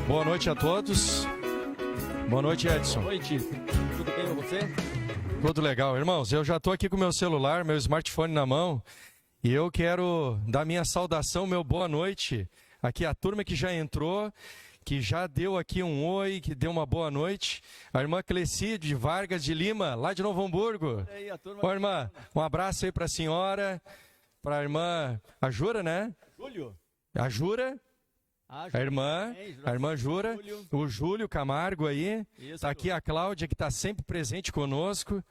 Boa noite a todos. Boa noite, Edson. Boa noite. Tudo bem com você? Tudo legal. Irmãos, eu já estou aqui com meu celular, meu smartphone na mão, e eu quero dar minha saudação, meu boa noite. Aqui a turma que já entrou, que já deu aqui um oi, que deu uma boa noite. A irmã Clecide Vargas de Lima, lá de Novo Hamburgo. Aí, a turma. Ô, irmã, um abraço aí para a senhora, para a irmã, a Jura, né? Júlio. A Jura. A irmã Jura, o Júlio Camargo aí, está aqui a Cláudia, que está sempre presente conosco,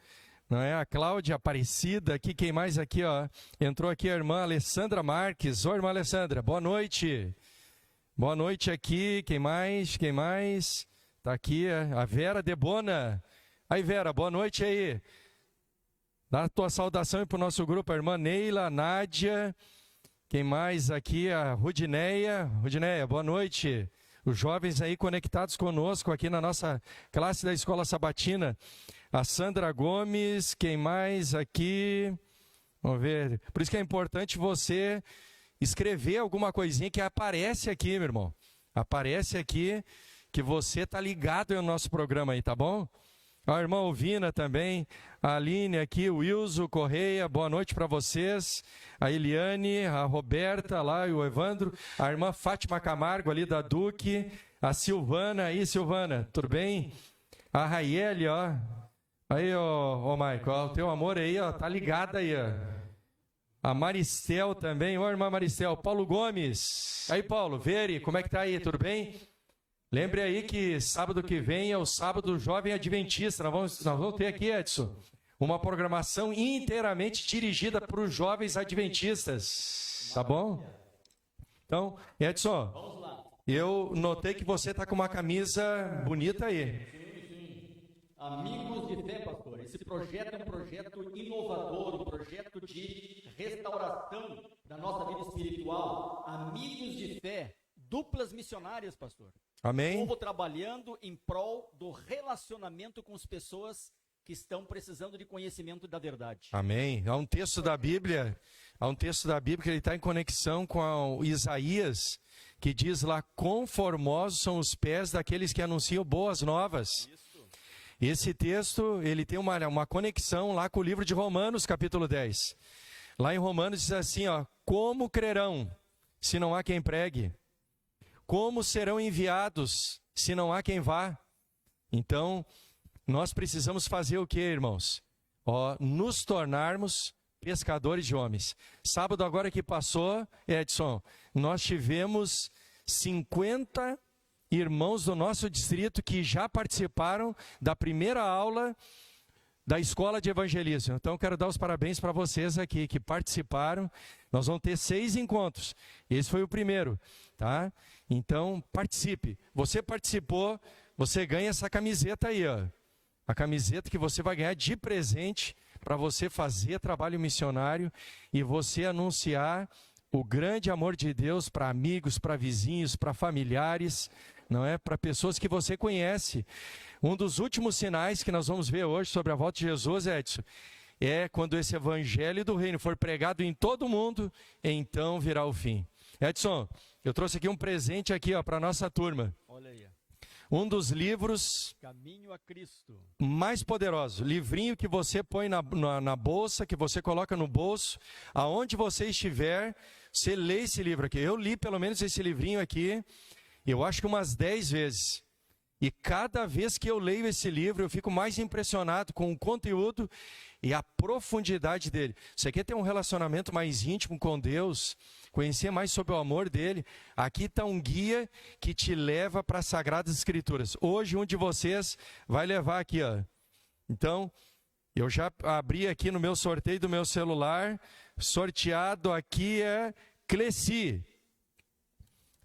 não é? A Cláudia Aparecida aqui, quem mais aqui, ó? Entrou aqui a irmã Alessandra Marques. Ô, irmã Alessandra, boa noite. Boa noite aqui, quem mais? Está aqui a Vera Debona. Aí, Vera, boa noite aí. Dá a tua saudação aí para o nosso grupo, a irmã Neila, a Nádia. Quem mais aqui? A Rudineia. Rudineia, boa noite. Os jovens aí conectados conosco aqui na nossa classe da Escola Sabatina. A Sandra Gomes. Quem mais aqui? Vamos ver. Por isso que é importante você escrever alguma coisinha que aparece aqui, meu irmão. Aparece aqui que você está ligado no nosso programa aí, tá bom? A irmã Ovina também, a Aline aqui, o Wilson Correia, boa noite para vocês. A Eliane, a Roberta lá e o Evandro, a irmã Fátima Camargo ali da Duque, a Silvana aí, Silvana, tudo bem? A Raiele, ó, aí, ó Maico, ó, o teu amor aí, ó, tá ligado aí, ó. A Maristel também. Ô, irmã Maristel. Paulo Gomes. Aí, Paulo, Vere, como é que tá aí? Tudo bem? Lembre aí que sábado que vem é o sábado do Jovem Adventista. Nós vamos ter aqui, Edson, uma programação inteiramente dirigida para os jovens adventistas. Tá bom? Então, Edson, eu notei que você está com uma camisa bonita aí. Amigos de fé, pastor, esse projeto é um projeto inovador, um projeto de restauração da nossa vida espiritual. Amigos de fé, duplas missionárias, pastor. Amém. Povo trabalhando em prol do relacionamento com as pessoas que estão precisando de conhecimento da verdade. Amém. Há um texto da Bíblia que ele está em conexão com Isaías, que diz lá: quão formosos são os pés daqueles que anunciam boas novas. Esse texto, ele tem uma conexão lá com o livro de Romanos, capítulo 10. Lá em Romanos diz assim, ó: como crerão, se não há quem pregue? Como serão enviados, se não há quem vá? Então, nós precisamos fazer o que, irmãos? Nos tornarmos pescadores de homens. Sábado agora que passou, Edson, nós tivemos 50 irmãos do nosso distrito que já participaram da primeira aula da Escola de Evangelismo. Então, quero dar os parabéns para vocês aqui que participaram. Nós vamos ter 6 encontros. Esse foi o primeiro, tá? Então, participe. Você participou, você ganha essa camiseta aí, ó. A camiseta que você vai ganhar de presente para você fazer trabalho missionário e você anunciar o grande amor de Deus para amigos, para vizinhos, para familiares, não é? Para pessoas que você conhece. Um dos últimos sinais que nós vamos ver hoje sobre a volta de Jesus, Edson, é quando esse evangelho do reino for pregado em todo mundo, então virá o fim. Edson, eu trouxe aqui um presente aqui, ó, para a nossa turma. Olha aí. Um dos livros Caminho a Cristo. Mais poderoso, livrinho que você põe na bolsa, que você coloca no bolso, aonde você estiver, você lê esse livro aqui. Eu li pelo menos esse livrinho aqui, eu acho que umas 10 vezes. E cada vez que eu leio esse livro, eu fico mais impressionado com o conteúdo e a profundidade dele. Você quer ter um relacionamento mais íntimo com Deus, conhecer mais sobre o amor dele? Aqui está um guia que te leva para as Sagradas Escrituras. Hoje, um de vocês vai levar aqui, ó. Então, eu já abri aqui no meu sorteio do meu celular. Sorteado aqui é Cleci.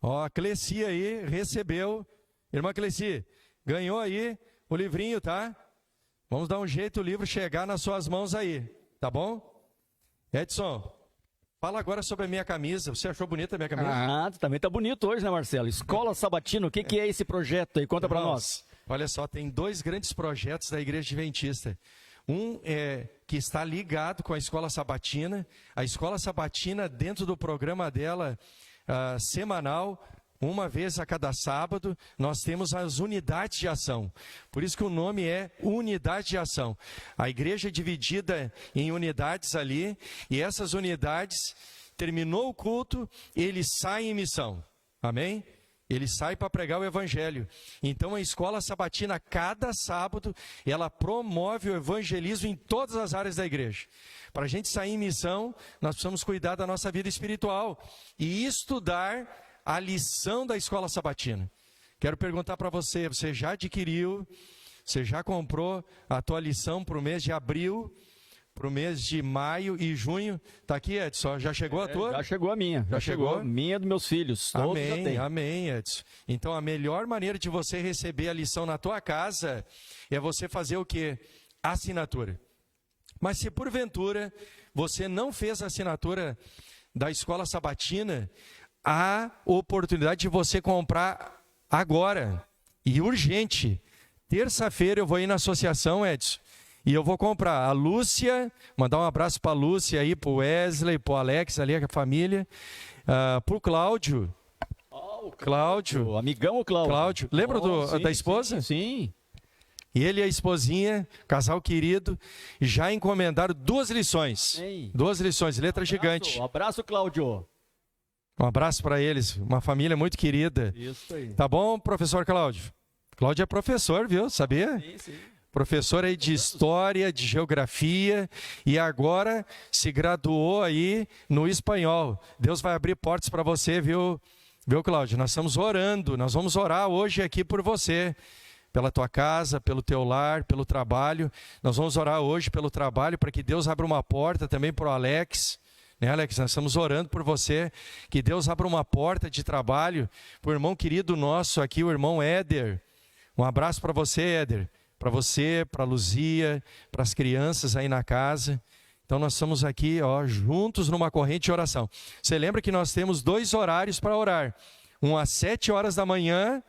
Ó, a Cleci aí recebeu. Irmã Cleci, ganhou aí o livrinho, tá? Vamos dar um jeito o livro chegar nas suas mãos aí, tá bom? Edson, fala agora sobre a minha camisa. Você achou bonita a minha camisa? Ah, também tá bonito hoje, né, Marcelo? Escola Sabatina, o que é esse projeto aí? Conta para nós. Olha só, tem 2 grandes projetos da Igreja Adventista. Um é que está ligado com a Escola Sabatina. A Escola Sabatina, dentro do programa dela semanal, uma vez a cada sábado, nós temos as unidades de ação. Por isso que o nome é Unidade de Ação. A igreja é dividida em unidades ali, e essas unidades, terminou o culto, eles saem em missão. Amém? Eles saem para pregar o evangelho. Então a Escola Sabatina, cada sábado, ela promove o evangelismo em todas as áreas da igreja. Para a gente sair em missão, nós precisamos cuidar da nossa vida espiritual e estudar a lição da Escola Sabatina. Quero perguntar para você, você já adquiriu, você já comprou a tua lição para o mês de abril, para o mês de maio e junho? Está aqui, Edson? Já chegou a tua? Já chegou a minha. Já chegou? Minha dos meus filhos. Todos já têm. Amém, Edson. Então, a melhor maneira de você receber a lição na tua casa é você fazer o quê? Assinatura. Mas se porventura você não fez a assinatura da Escola Sabatina, há oportunidade de você comprar agora, e urgente. Terça-feira eu vou ir na associação, Edson, e eu vou comprar. A Lúcia, mandar um abraço para a Lúcia aí, para o Wesley, para o Alex ali, a família, para o Cláudio. Cláudio. O amigão o Cláudio. Cláudio. Lembra da esposa? Sim. E ele e a esposinha, casal querido, já encomendaram 2 lições. Sim. 2 lições, letra gigante. Um abraço, Cláudio. Um abraço para eles, uma família muito querida. Isso aí. Tá bom, professor Cláudio? Cláudio é professor, viu? Sabia? Sim. professor aí de História, de Geografia, e agora se graduou aí no espanhol. Deus vai abrir portas para você, viu, Cláudio? Nós estamos orando, nós vamos orar hoje aqui por você, pela tua casa, pelo teu lar, pelo trabalho. Nós vamos orar hoje pelo trabalho, para que Deus abra uma porta também para o Alex. Né, Alex? Nós estamos orando por você, que Deus abra uma porta de trabalho para o irmão querido nosso aqui, o irmão Éder. Um abraço para você, Éder. Para você, para a Luzia, para as crianças aí na casa. Então nós estamos aqui juntos numa corrente de oração. Você lembra que nós temos 2 horários para orar. Um às 7 horas da manhã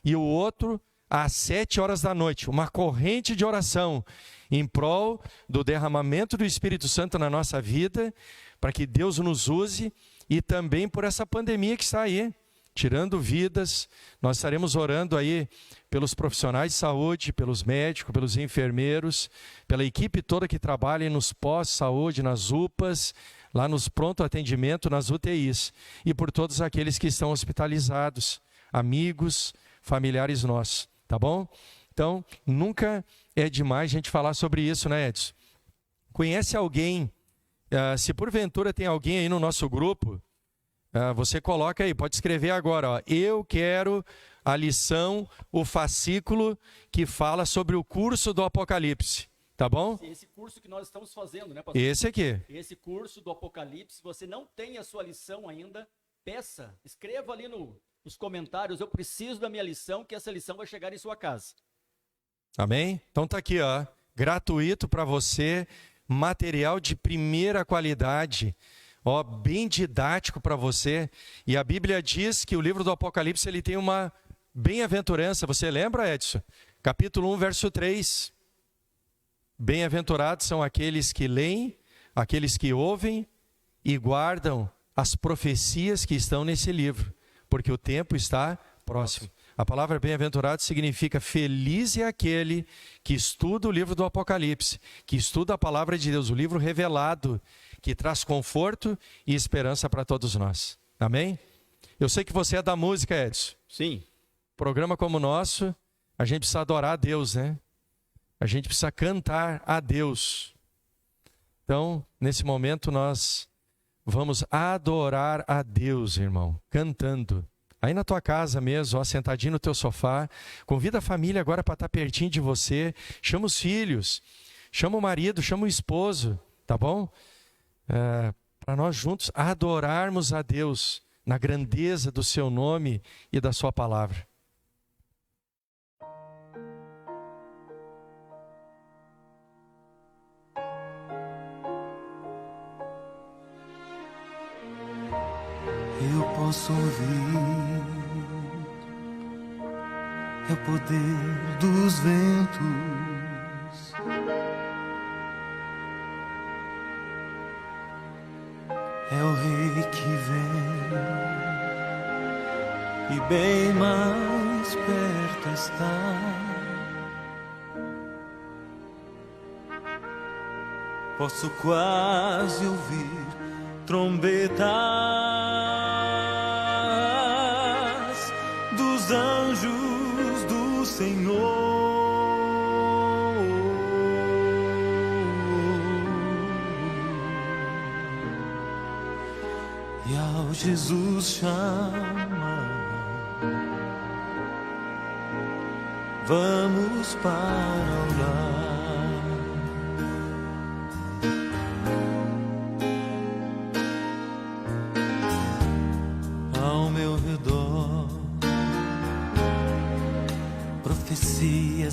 e o outro às 7 horas da noite. Uma corrente de oração em prol do derramamento do Espírito Santo na nossa vida, para que Deus nos use, e também por essa pandemia que está aí, tirando vidas. Nós estaremos orando aí pelos profissionais de saúde, pelos médicos, pelos enfermeiros, pela equipe toda que trabalha nos pós-saúde, nas UPAs, lá nos pronto atendimento, nas UTIs, e por todos aqueles que estão hospitalizados, amigos, familiares nossos, tá bom? Então, nunca é demais a gente falar sobre isso, né, Edson? Conhece alguém, se porventura tem alguém aí no nosso grupo, você coloca aí, pode escrever agora, eu quero a lição, o fascículo que fala sobre o curso do Apocalipse, tá bom? Esse curso que nós estamos fazendo, né, pastor? Esse aqui. Esse curso do Apocalipse, você não tem a sua lição ainda, peça, escreva ali nos comentários, eu preciso da minha lição, que essa lição vai chegar em sua casa. Amém? Então tá aqui, gratuito para você, material de primeira qualidade, bem didático para você. E a Bíblia diz que o livro do Apocalipse ele tem uma bem-aventurança. Você lembra, Edson? Capítulo 1, verso 3. Bem-aventurados são aqueles que leem, aqueles que ouvem e guardam as profecias que estão nesse livro, porque o tempo está próximo. A palavra bem-aventurado significa feliz é aquele que estuda o livro do Apocalipse, que estuda a palavra de Deus, o livro revelado, que traz conforto e esperança para todos nós. Amém? Eu sei que você é da música, Edson. Sim. Programa como o nosso, a gente precisa adorar a Deus, né? A gente precisa cantar a Deus. Então, nesse momento, nós vamos adorar a Deus, irmão, cantando. Aí na tua casa mesmo, sentadinho no teu sofá, convida a família agora para estar pertinho de você, chama os filhos, chama o marido, chama o esposo, tá bom? Para nós juntos adorarmos a Deus na grandeza do seu nome e da sua palavra. Eu posso ouvir, é o poder dos ventos, é o rei que vem e bem mais perto está. Posso quase ouvir trombetas dos anjos do Senhor, e ao Jesus chama, vamos para o lar.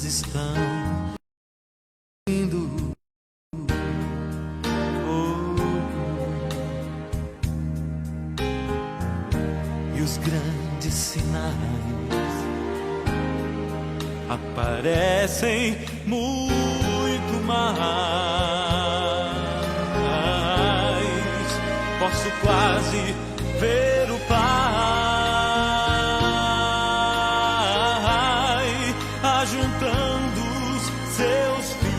Estão indo, e os grandes sinais aparecem muito mais. Posso quase ver o Pai juntando os seus filhinhos,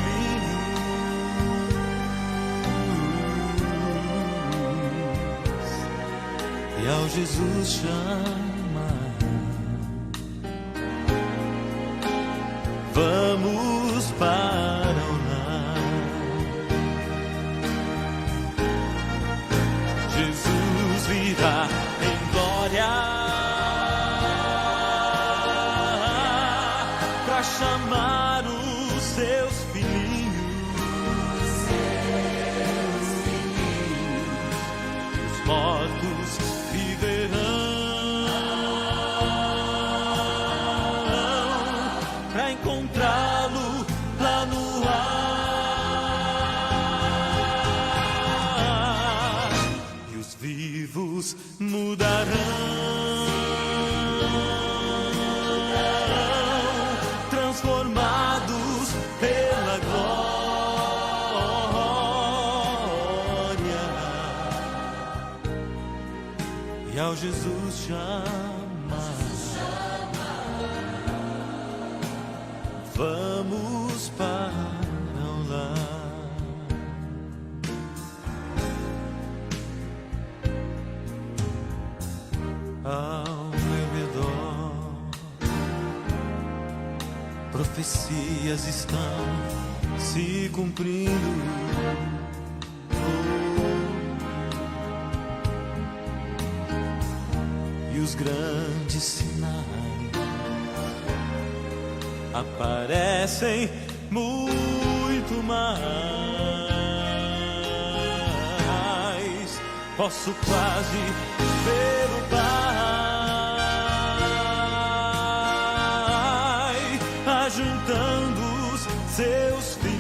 e ao Jesus chama, vamos para e ao Jesus chamar, vamos para o lar. Ao meu redor, profecias estão se cumprindo. E os grandes sinais aparecem muito mais. Posso quase ver o Pai ajuntando os seus filhinhos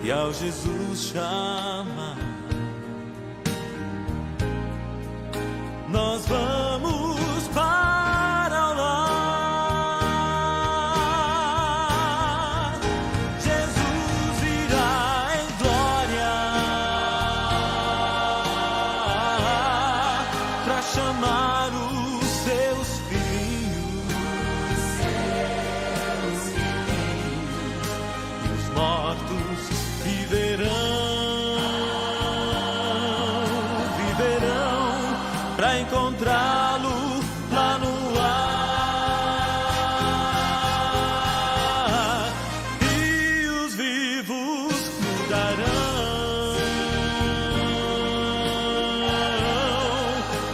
e ao Jesus chamar, nós vamos para o lar. Jesus virá em glória para chamar os seus filhinhos, e os mortos viverão para encontrá-lo lá no ar, e os vivos mudarão,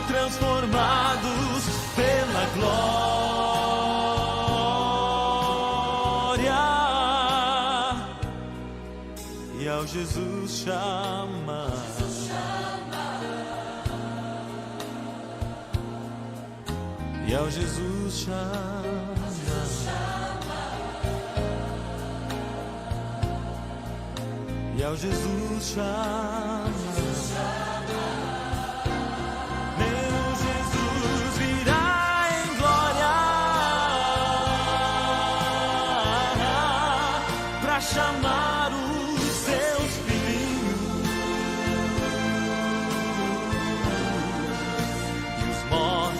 transformados pela glória, e ao Jesus chamar, e ao Jesus chamar, e ao Jesus chamar, meu Jesus virá em glória para chamar os seus filhinhos, e os mortos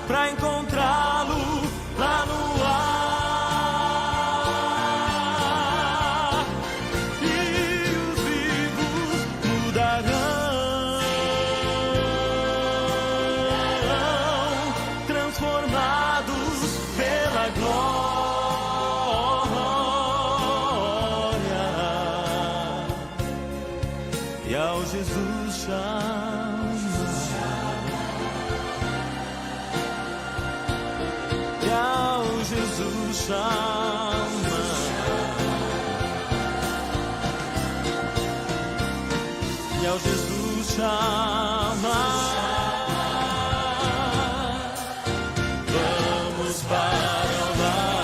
para encontrá-lo lá no ar, e os vivos mudarão, transformados pela glória, e ao Jesus chamar, e ao Jesus chamar, e ao Jesus chamar, vamos para o lar,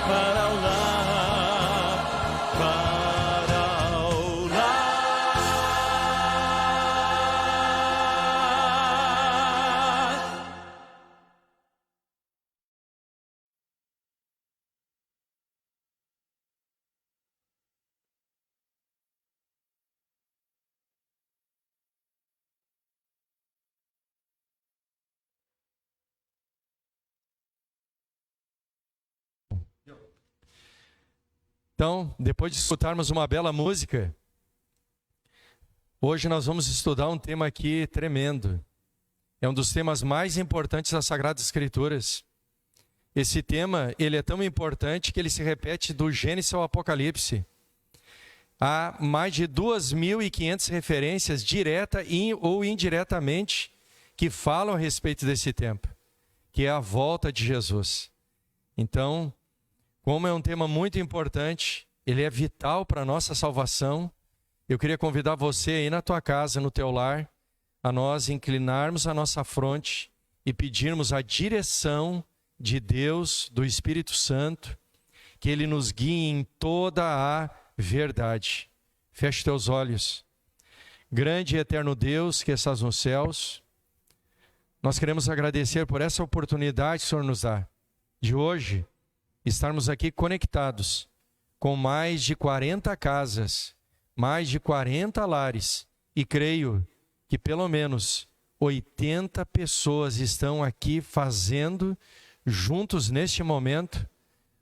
para o lar, para o lar. Então, depois de escutarmos uma bela música, hoje nós vamos estudar um tema aqui tremendo. É um dos temas mais importantes das Sagradas Escrituras. Esse tema, ele é tão importante que ele se repete do Gênesis ao Apocalipse. Há mais de 2.500 referências, direta ou indiretamente, que falam a respeito desse tempo, que é a volta de Jesus. Então, como é um tema muito importante, ele é vital para a nossa salvação, eu queria convidar você aí na tua casa, no teu lar, a nós inclinarmos a nossa fronte e pedirmos a direção de Deus, do Espírito Santo, que Ele nos guie em toda a verdade. Feche teus olhos. Grande e eterno Deus que estás nos céus, nós queremos agradecer por essa oportunidade que o Senhor nos dá, de hoje estarmos aqui conectados com mais de 40 casas, mais de 40 lares, e creio que pelo menos 80 pessoas estão aqui fazendo, juntos neste momento,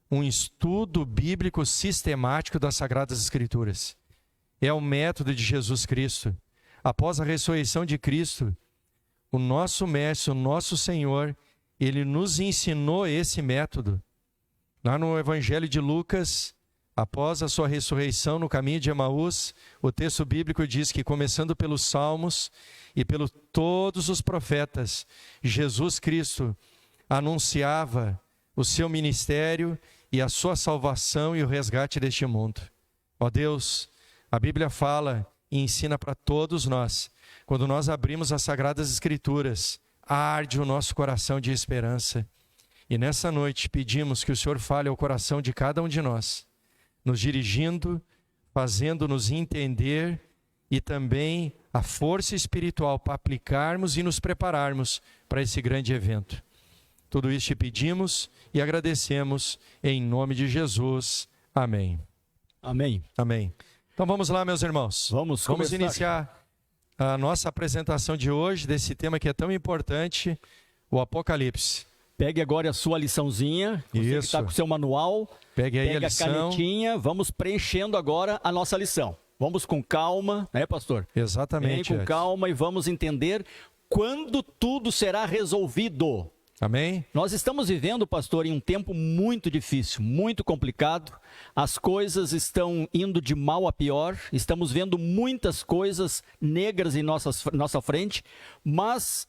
um estudo bíblico sistemático das Sagradas Escrituras. É o método de Jesus Cristo. Após a ressurreição de Cristo, o nosso Mestre, o nosso Senhor, Ele nos ensinou esse método. Lá no Evangelho de Lucas, após a sua ressurreição no caminho de Emaús, o texto bíblico diz que, começando pelos Salmos e pelos todos os profetas, Jesus Cristo anunciava o seu ministério e a sua salvação e o resgate deste mundo. Ó Deus, a Bíblia fala e ensina para todos nós, quando nós abrimos as Sagradas Escrituras, arde o nosso coração de esperança. E nessa noite pedimos que o Senhor fale ao coração de cada um de nós, nos dirigindo, fazendo-nos entender e também a força espiritual para aplicarmos e nos prepararmos para esse grande evento. Tudo isso te pedimos e agradecemos em nome de Jesus. Amém. Amém. Amém. Então vamos lá, meus irmãos. Vamos iniciar a nossa apresentação de hoje, desse tema que é tão importante, o Apocalipse. Pegue agora a sua liçãozinha, você que está com o seu manual, pegue aí a canetinha, vamos preenchendo agora a nossa lição. Vamos com calma, né, pastor? Exatamente. Vem com calma e vamos entender quando tudo será resolvido. Amém? Nós estamos vivendo, pastor, em um tempo muito difícil, muito complicado. As coisas estão indo de mal a pior. Estamos vendo muitas coisas negras em nossa frente. Mas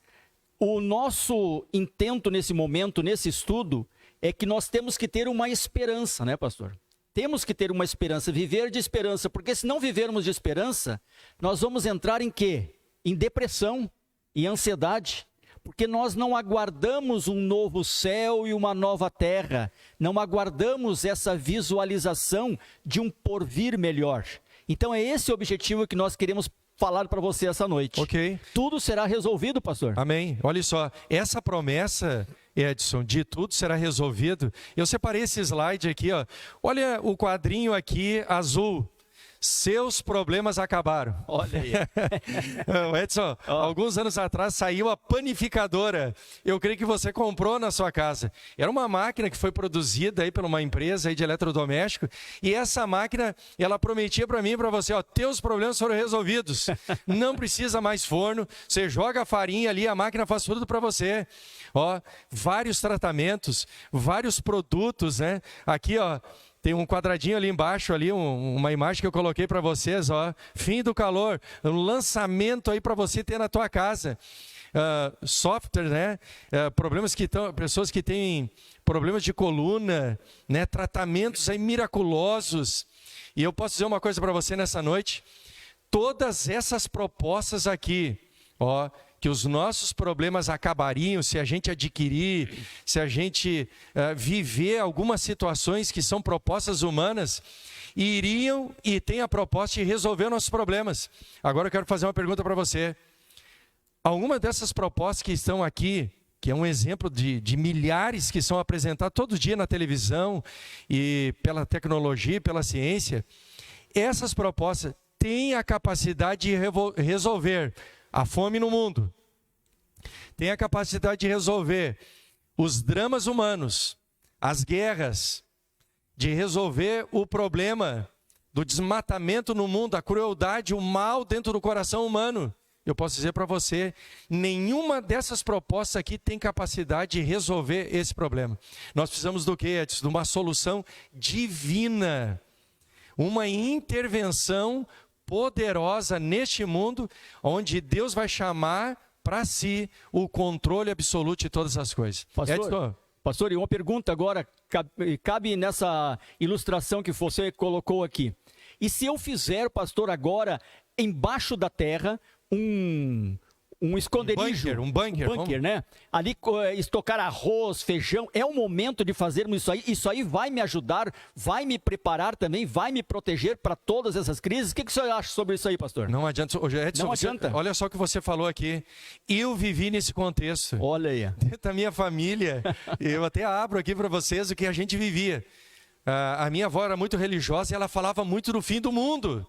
o nosso intento nesse momento, nesse estudo, é que nós temos que ter uma esperança, né, pastor? Temos que ter uma esperança, viver de esperança. Porque se não vivermos de esperança, nós vamos entrar em quê? Em depressão e ansiedade. Porque nós não aguardamos um novo céu e uma nova terra, não aguardamos essa visualização de um porvir melhor. Então é esse o objetivo que nós queremos falar para você essa noite. Ok. Tudo será resolvido, pastor. Amém. Olha só, essa promessa, Edson, de tudo será resolvido. Eu separei esse slide aqui, ó. Olha o quadrinho aqui azul. Seus problemas acabaram. Olha aí. Edson, alguns anos atrás saiu a panificadora. Eu creio que você comprou na sua casa. Era uma máquina que foi produzida aí por uma empresa aí de eletrodoméstico. E essa máquina, ela prometia para mim e para você, ó, teus problemas foram resolvidos. Não precisa mais forno. Você joga a farinha ali, a máquina faz tudo para você. Ó, vários tratamentos, vários produtos, né? Aqui, ó. Tem um quadradinho ali embaixo, ali, uma imagem que eu coloquei para vocês, ó. Fim do calor, um lançamento aí para você ter na tua casa. Software, né? Pessoas que têm problemas de coluna, né? Tratamentos aí miraculosos. E eu posso dizer uma coisa para você nessa noite. Todas essas propostas aqui, ó, que os nossos problemas acabariam se a gente adquirir, se a gente viver algumas situações que são propostas humanas, iriam e têm a proposta de resolver nossos problemas. Agora eu quero fazer uma pergunta para você. Alguma dessas propostas que estão aqui, que é um exemplo de milhares que são apresentadas todo dia na televisão e pela tecnologia, pela ciência, essas propostas têm a capacidade de resolver a fome no mundo, tem a capacidade de resolver os dramas humanos, as guerras, de resolver o problema do desmatamento no mundo, a crueldade, o mal dentro do coração humano. Eu posso dizer para você, nenhuma dessas propostas aqui tem capacidade de resolver esse problema. Nós precisamos do quê, Edson? De uma solução divina, uma intervenção poderosa neste mundo, onde Deus vai chamar para si o controle absoluto de todas as coisas. Pastor, e uma pergunta agora, cabe nessa ilustração que você colocou aqui. E se eu fizer, pastor, agora, embaixo da terra, um esconderijo. Um bunker, né? Ali estocar arroz, feijão, é o momento de fazermos isso aí. Isso aí vai me ajudar, vai me preparar também, vai me proteger para todas essas crises. O que o senhor acha sobre isso aí, pastor? Não adianta. Edson, não adianta. Olha só o que você falou aqui. Eu vivi nesse contexto. Olha aí. Dentro da minha família, eu até abro aqui para vocês o que a gente vivia. A minha avó era muito religiosa e ela falava muito do fim do mundo.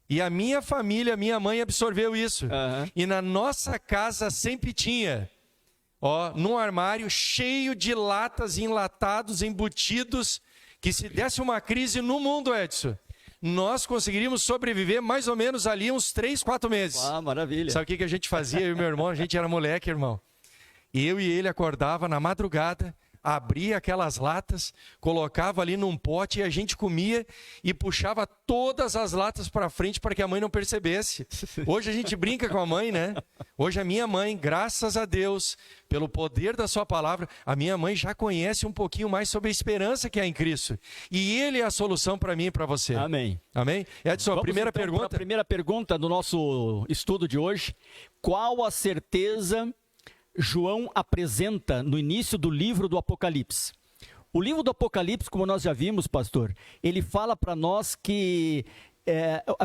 E a minha família, minha mãe absorveu isso. E na nossa casa sempre tinha, num armário cheio de latas, enlatados, embutidos, que se desse uma crise no mundo, Edson, nós conseguiríamos sobreviver mais ou menos ali uns 3, 4 meses. Maravilha. Sabe o que a gente fazia? Eu e meu irmão, a gente era moleque, irmão. Eu e ele acordava na madrugada, abria aquelas latas, colocava ali num pote e a gente comia e puxava todas as latas para frente para que a mãe não percebesse. Hoje a gente brinca com a mãe, né? Hoje a minha mãe, graças a Deus, pelo poder da sua palavra, a minha mãe já conhece um pouquinho mais sobre a esperança que há em Cristo. E Ele é a solução para mim e para você. Amém. Amém? Edson, a primeira pergunta. A primeira pergunta do nosso estudo de hoje. Qual a certeza João apresenta no início do livro do Apocalipse? O livro do Apocalipse, como nós já vimos, pastor, ele fala para nós que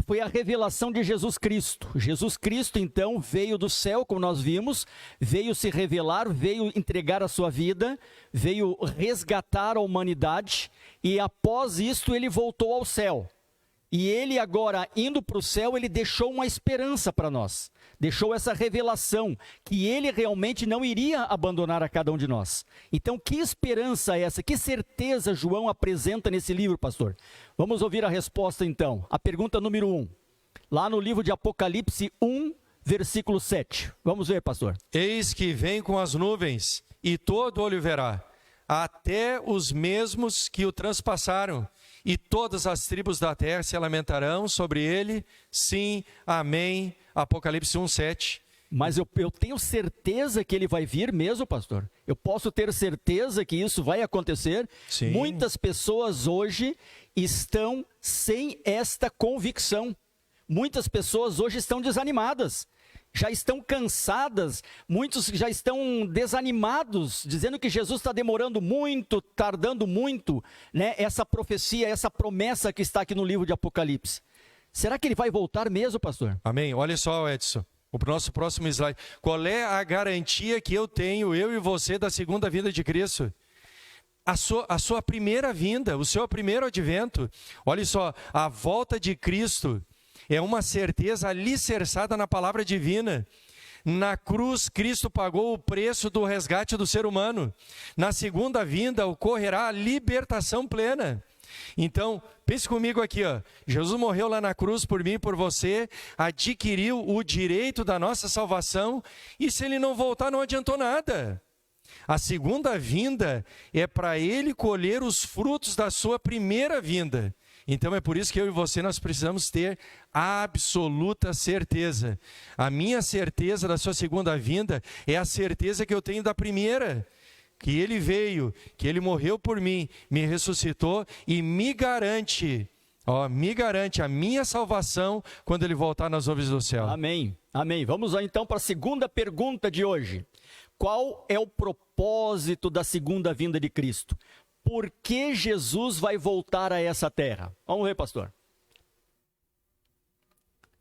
foi a revelação de Jesus Cristo. Jesus Cristo, então, veio do céu, como nós vimos, veio se revelar, veio entregar a sua vida, veio resgatar a humanidade e após isto ele voltou ao céu. E ele agora, indo para o céu, ele deixou uma esperança para nós. Deixou essa revelação, que ele realmente não iria abandonar a cada um de nós. Então, que esperança é essa? Que certeza João apresenta nesse livro, pastor? Vamos ouvir a resposta, então. A pergunta número 1. Lá no livro de Apocalipse 1, versículo 7. Vamos ver, pastor. Eis que vem com as nuvens, e todo olho verá, até os mesmos que o transpassaram. E todas as tribos da terra se lamentarão sobre ele. Sim, amém. Apocalipse 1:7. Mas eu tenho certeza que ele vai vir mesmo, pastor? Eu posso ter certeza que isso vai acontecer? Sim. Muitas pessoas hoje estão sem esta convicção. Muitas pessoas hoje estão desanimadas. Já estão cansadas, muitos já estão desanimados, dizendo que Jesus está demorando muito, tardando muito, né? Essa profecia, essa promessa que está aqui no livro de Apocalipse. Será que ele vai voltar mesmo, pastor? Amém. Olha só, Edson, o nosso próximo slide. Qual é a garantia que eu tenho, eu e você, da segunda vinda de Cristo? A sua primeira vinda, o seu primeiro advento. Olha só, a volta de Cristo é uma certeza alicerçada na palavra divina. Na cruz, Cristo pagou o preço do resgate do ser humano. Na segunda vinda, ocorrerá a libertação plena. Então, pense comigo aqui, Jesus morreu lá na cruz por mim e por você, adquiriu o direito da nossa salvação, e se ele não voltar, não adiantou nada. A segunda vinda é para ele colher os frutos da sua primeira vinda. Então é por isso que eu e você nós precisamos ter absoluta certeza. A minha certeza da sua segunda vinda é a certeza que eu tenho da primeira. Que ele veio, que ele morreu por mim, me ressuscitou e me garante a minha salvação quando ele voltar nas nuvens do céu. Amém, amém. Vamos lá então para a segunda pergunta de hoje. Qual é o propósito da segunda vinda de Cristo? Por que Jesus vai voltar a essa terra? Vamos ver, pastor.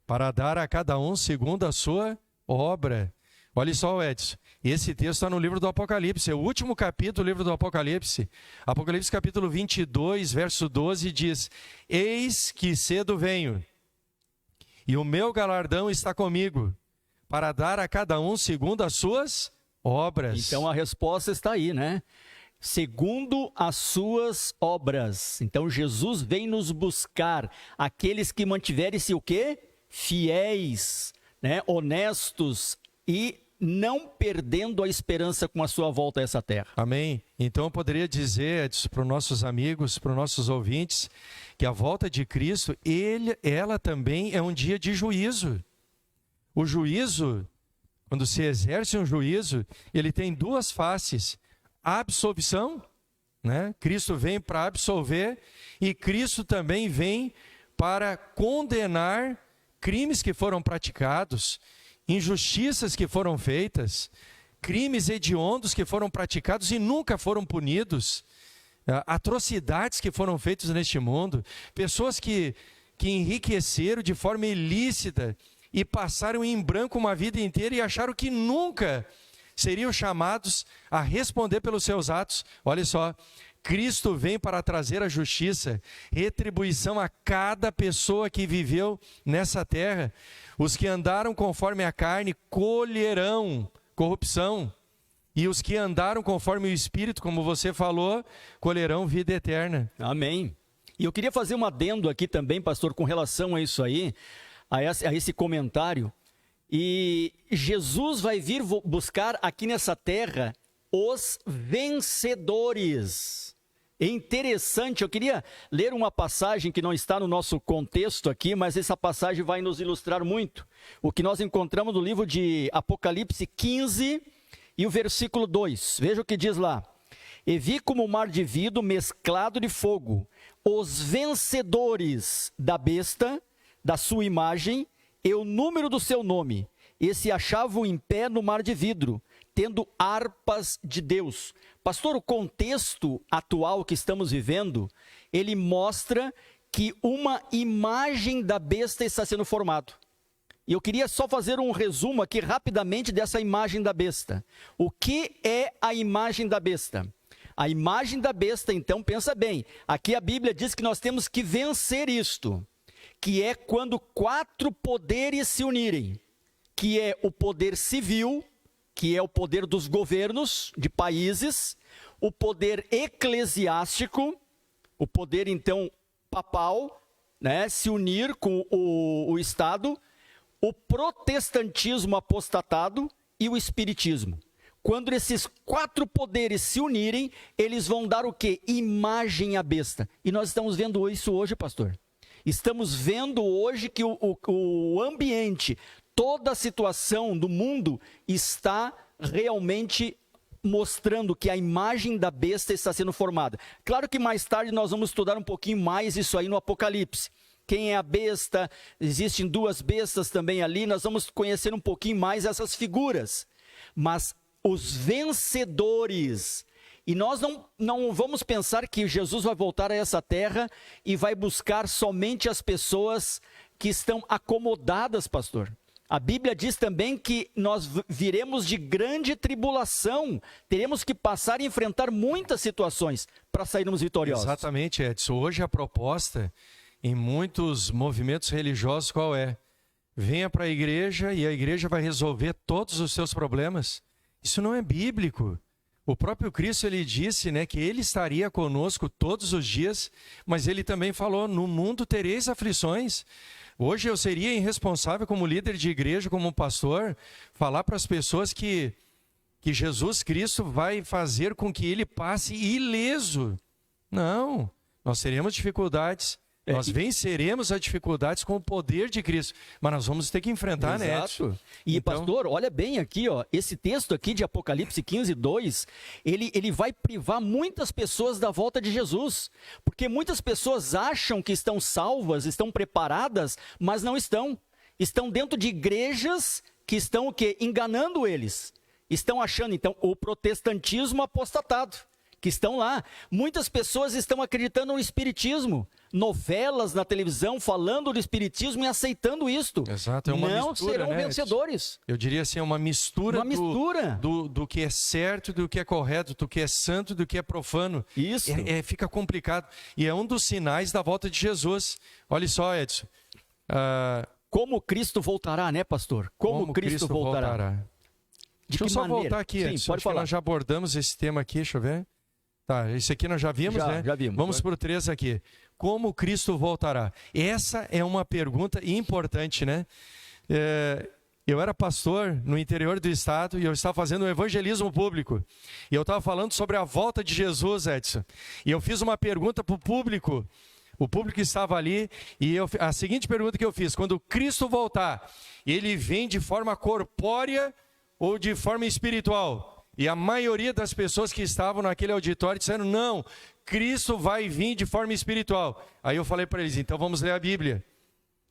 Para dar a cada um segundo a sua obra. Olha só, Edson, esse texto está no livro do Apocalipse, é o último capítulo do livro do Apocalipse. Apocalipse capítulo 22, verso 12 diz: Eis que cedo venho, e o meu galardão está comigo, para dar a cada um segundo as suas obras. Então a resposta está aí, né? Segundo as suas obras. Então Jesus vem nos buscar, aqueles que mantiverem-se o quê? Fiéis, né? Honestos e não perdendo a esperança com a sua volta a essa terra. Amém. Então eu poderia dizer, Edson, para os nossos amigos, para os nossos ouvintes, que a volta de Cristo, ela também é um dia de juízo. O juízo, quando se exerce um juízo, ele tem duas faces. A absolvição, né? Cristo vem para absolver, e Cristo também vem para condenar crimes que foram praticados, injustiças que foram feitas, crimes hediondos que foram praticados e nunca foram punidos, atrocidades que foram feitas neste mundo, pessoas que enriqueceram de forma ilícita e passaram em branco uma vida inteira e acharam que nunca seriam chamados a responder pelos seus atos. Olha só, Cristo vem para trazer a justiça, retribuição a cada pessoa que viveu nessa terra. Os que andaram conforme a carne colherão corrupção, e os que andaram conforme o Espírito, como você falou, colherão vida eterna. Amém. E eu queria fazer um adendo aqui também, pastor, com relação a isso aí, a esse comentário. E Jesus vai vir buscar aqui nessa terra os vencedores. É interessante, eu queria ler uma passagem que não está no nosso contexto aqui, mas essa passagem vai nos ilustrar muito. O que nós encontramos no livro de Apocalipse 15 e o versículo 2. Veja o que diz lá. E vi como um mar de vidro mesclado de fogo, os vencedores da besta, da sua imagem, e o número do seu nome, e se achavam em pé no mar de vidro, tendo harpas de Deus. Pastor, o contexto atual que estamos vivendo, ele mostra que uma imagem da besta está sendo formada. E eu queria só fazer um resumo aqui rapidamente dessa imagem da besta. O que é a imagem da besta? A imagem da besta, então, pensa bem, aqui a Bíblia diz que nós temos que vencer isto, que é quando 4 poderes se unirem, que é o poder civil, que é o poder dos governos de países, o poder eclesiástico, o poder, então, papal, né, se unir com o Estado, o protestantismo apostatado e o espiritismo. Quando esses 4 poderes se unirem, eles vão dar o quê? Imagem à besta. E nós estamos vendo isso hoje, pastor. Estamos vendo hoje que o ambiente, toda a situação do mundo está realmente mostrando que a imagem da besta está sendo formada. Claro que mais tarde nós vamos estudar um pouquinho mais isso aí no Apocalipse. Quem é a besta? Existem 2 bestas também ali. Nós vamos conhecer um pouquinho mais essas figuras. Mas os vencedores, e nós não vamos pensar que Jesus vai voltar a essa terra e vai buscar somente as pessoas que estão acomodadas, pastor. A Bíblia diz também que nós viremos de grande tribulação, teremos que passar e enfrentar muitas situações para sairmos vitoriosos. Exatamente, Edson. Hoje a proposta em muitos movimentos religiosos qual é? Venha para a igreja e a igreja vai resolver todos os seus problemas. Isso não é bíblico. O próprio Cristo, ele disse, né, que ele estaria conosco todos os dias, mas ele também falou, no mundo tereis aflições. Hoje eu seria irresponsável como líder de igreja, como pastor, falar para as pessoas que Jesus Cristo vai fazer com que ele passe ileso. Não, nós teremos dificuldades. Nós venceremos as dificuldades com o poder de Cristo, mas nós vamos ter que enfrentar, né? Exato. E então, pastor, olha bem aqui, ó, esse texto aqui de Apocalipse 15, 2, ele vai privar muitas pessoas da volta de Jesus, porque muitas pessoas acham que estão salvas, estão preparadas, mas não estão. Estão dentro de igrejas que estão o quê? Enganando eles. Estão achando, então, o protestantismo apostatado, que estão lá. Muitas pessoas estão acreditando no espiritismo, novelas na televisão falando do espiritismo e aceitando isto. Exato, é uma não mistura, serão né? vencedores. Eu diria assim, é uma mistura, do que é certo, do que é correto, do que é santo, do que é profano. Isso. Fica complicado. E é um dos sinais da volta de Jesus. Olha só, Edson. Como Cristo voltará, né, pastor? Como Cristo voltará. Deixa eu só voltar aqui, Sim, Edson. pode falar. Nós já abordamos esse tema aqui, deixa eu ver. Tá, esse aqui nós já vimos, né? Já vimos. Vamos para o 3 aqui. Como Cristo voltará? Essa é uma pergunta importante, né? Eu era pastor no interior do estado e eu estava fazendo um evangelismo público. E eu estava falando sobre a volta de Jesus, Edson. E eu fiz uma pergunta para o público. O público estava ali e a seguinte pergunta que eu fiz. Quando Cristo voltar, ele vem de forma corpórea ou de forma espiritual? E a maioria das pessoas que estavam naquele auditório disseram, não, Cristo vai vir de forma espiritual. Aí eu falei para eles, então vamos ler a Bíblia.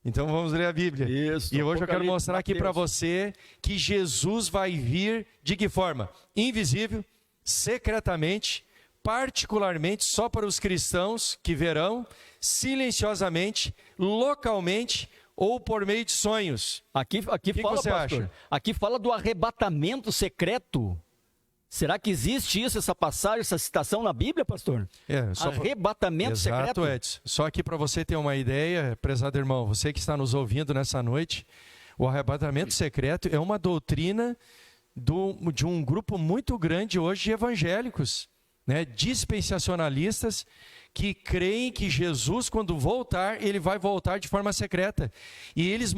Então vamos ler a Bíblia. Isso. E hoje eu quero mostrar aqui para você que Jesus vai vir de que forma? Invisível, secretamente, particularmente só para os cristãos que verão, silenciosamente, localmente ou por meio de sonhos. Aqui fala, você pastor, acha? Aqui fala do arrebatamento secreto. Será que existe isso, essa passagem, essa citação na Bíblia, pastor? Arrebatamento secreto? Exato, Edson. Só aqui para você ter uma ideia, prezado irmão, você que está nos ouvindo nessa noite, o arrebatamento secreto é uma doutrina de um grupo muito grande hoje de evangélicos, né, dispensacionalistas, que creem que Jesus, quando voltar, ele vai voltar de forma secreta. E eles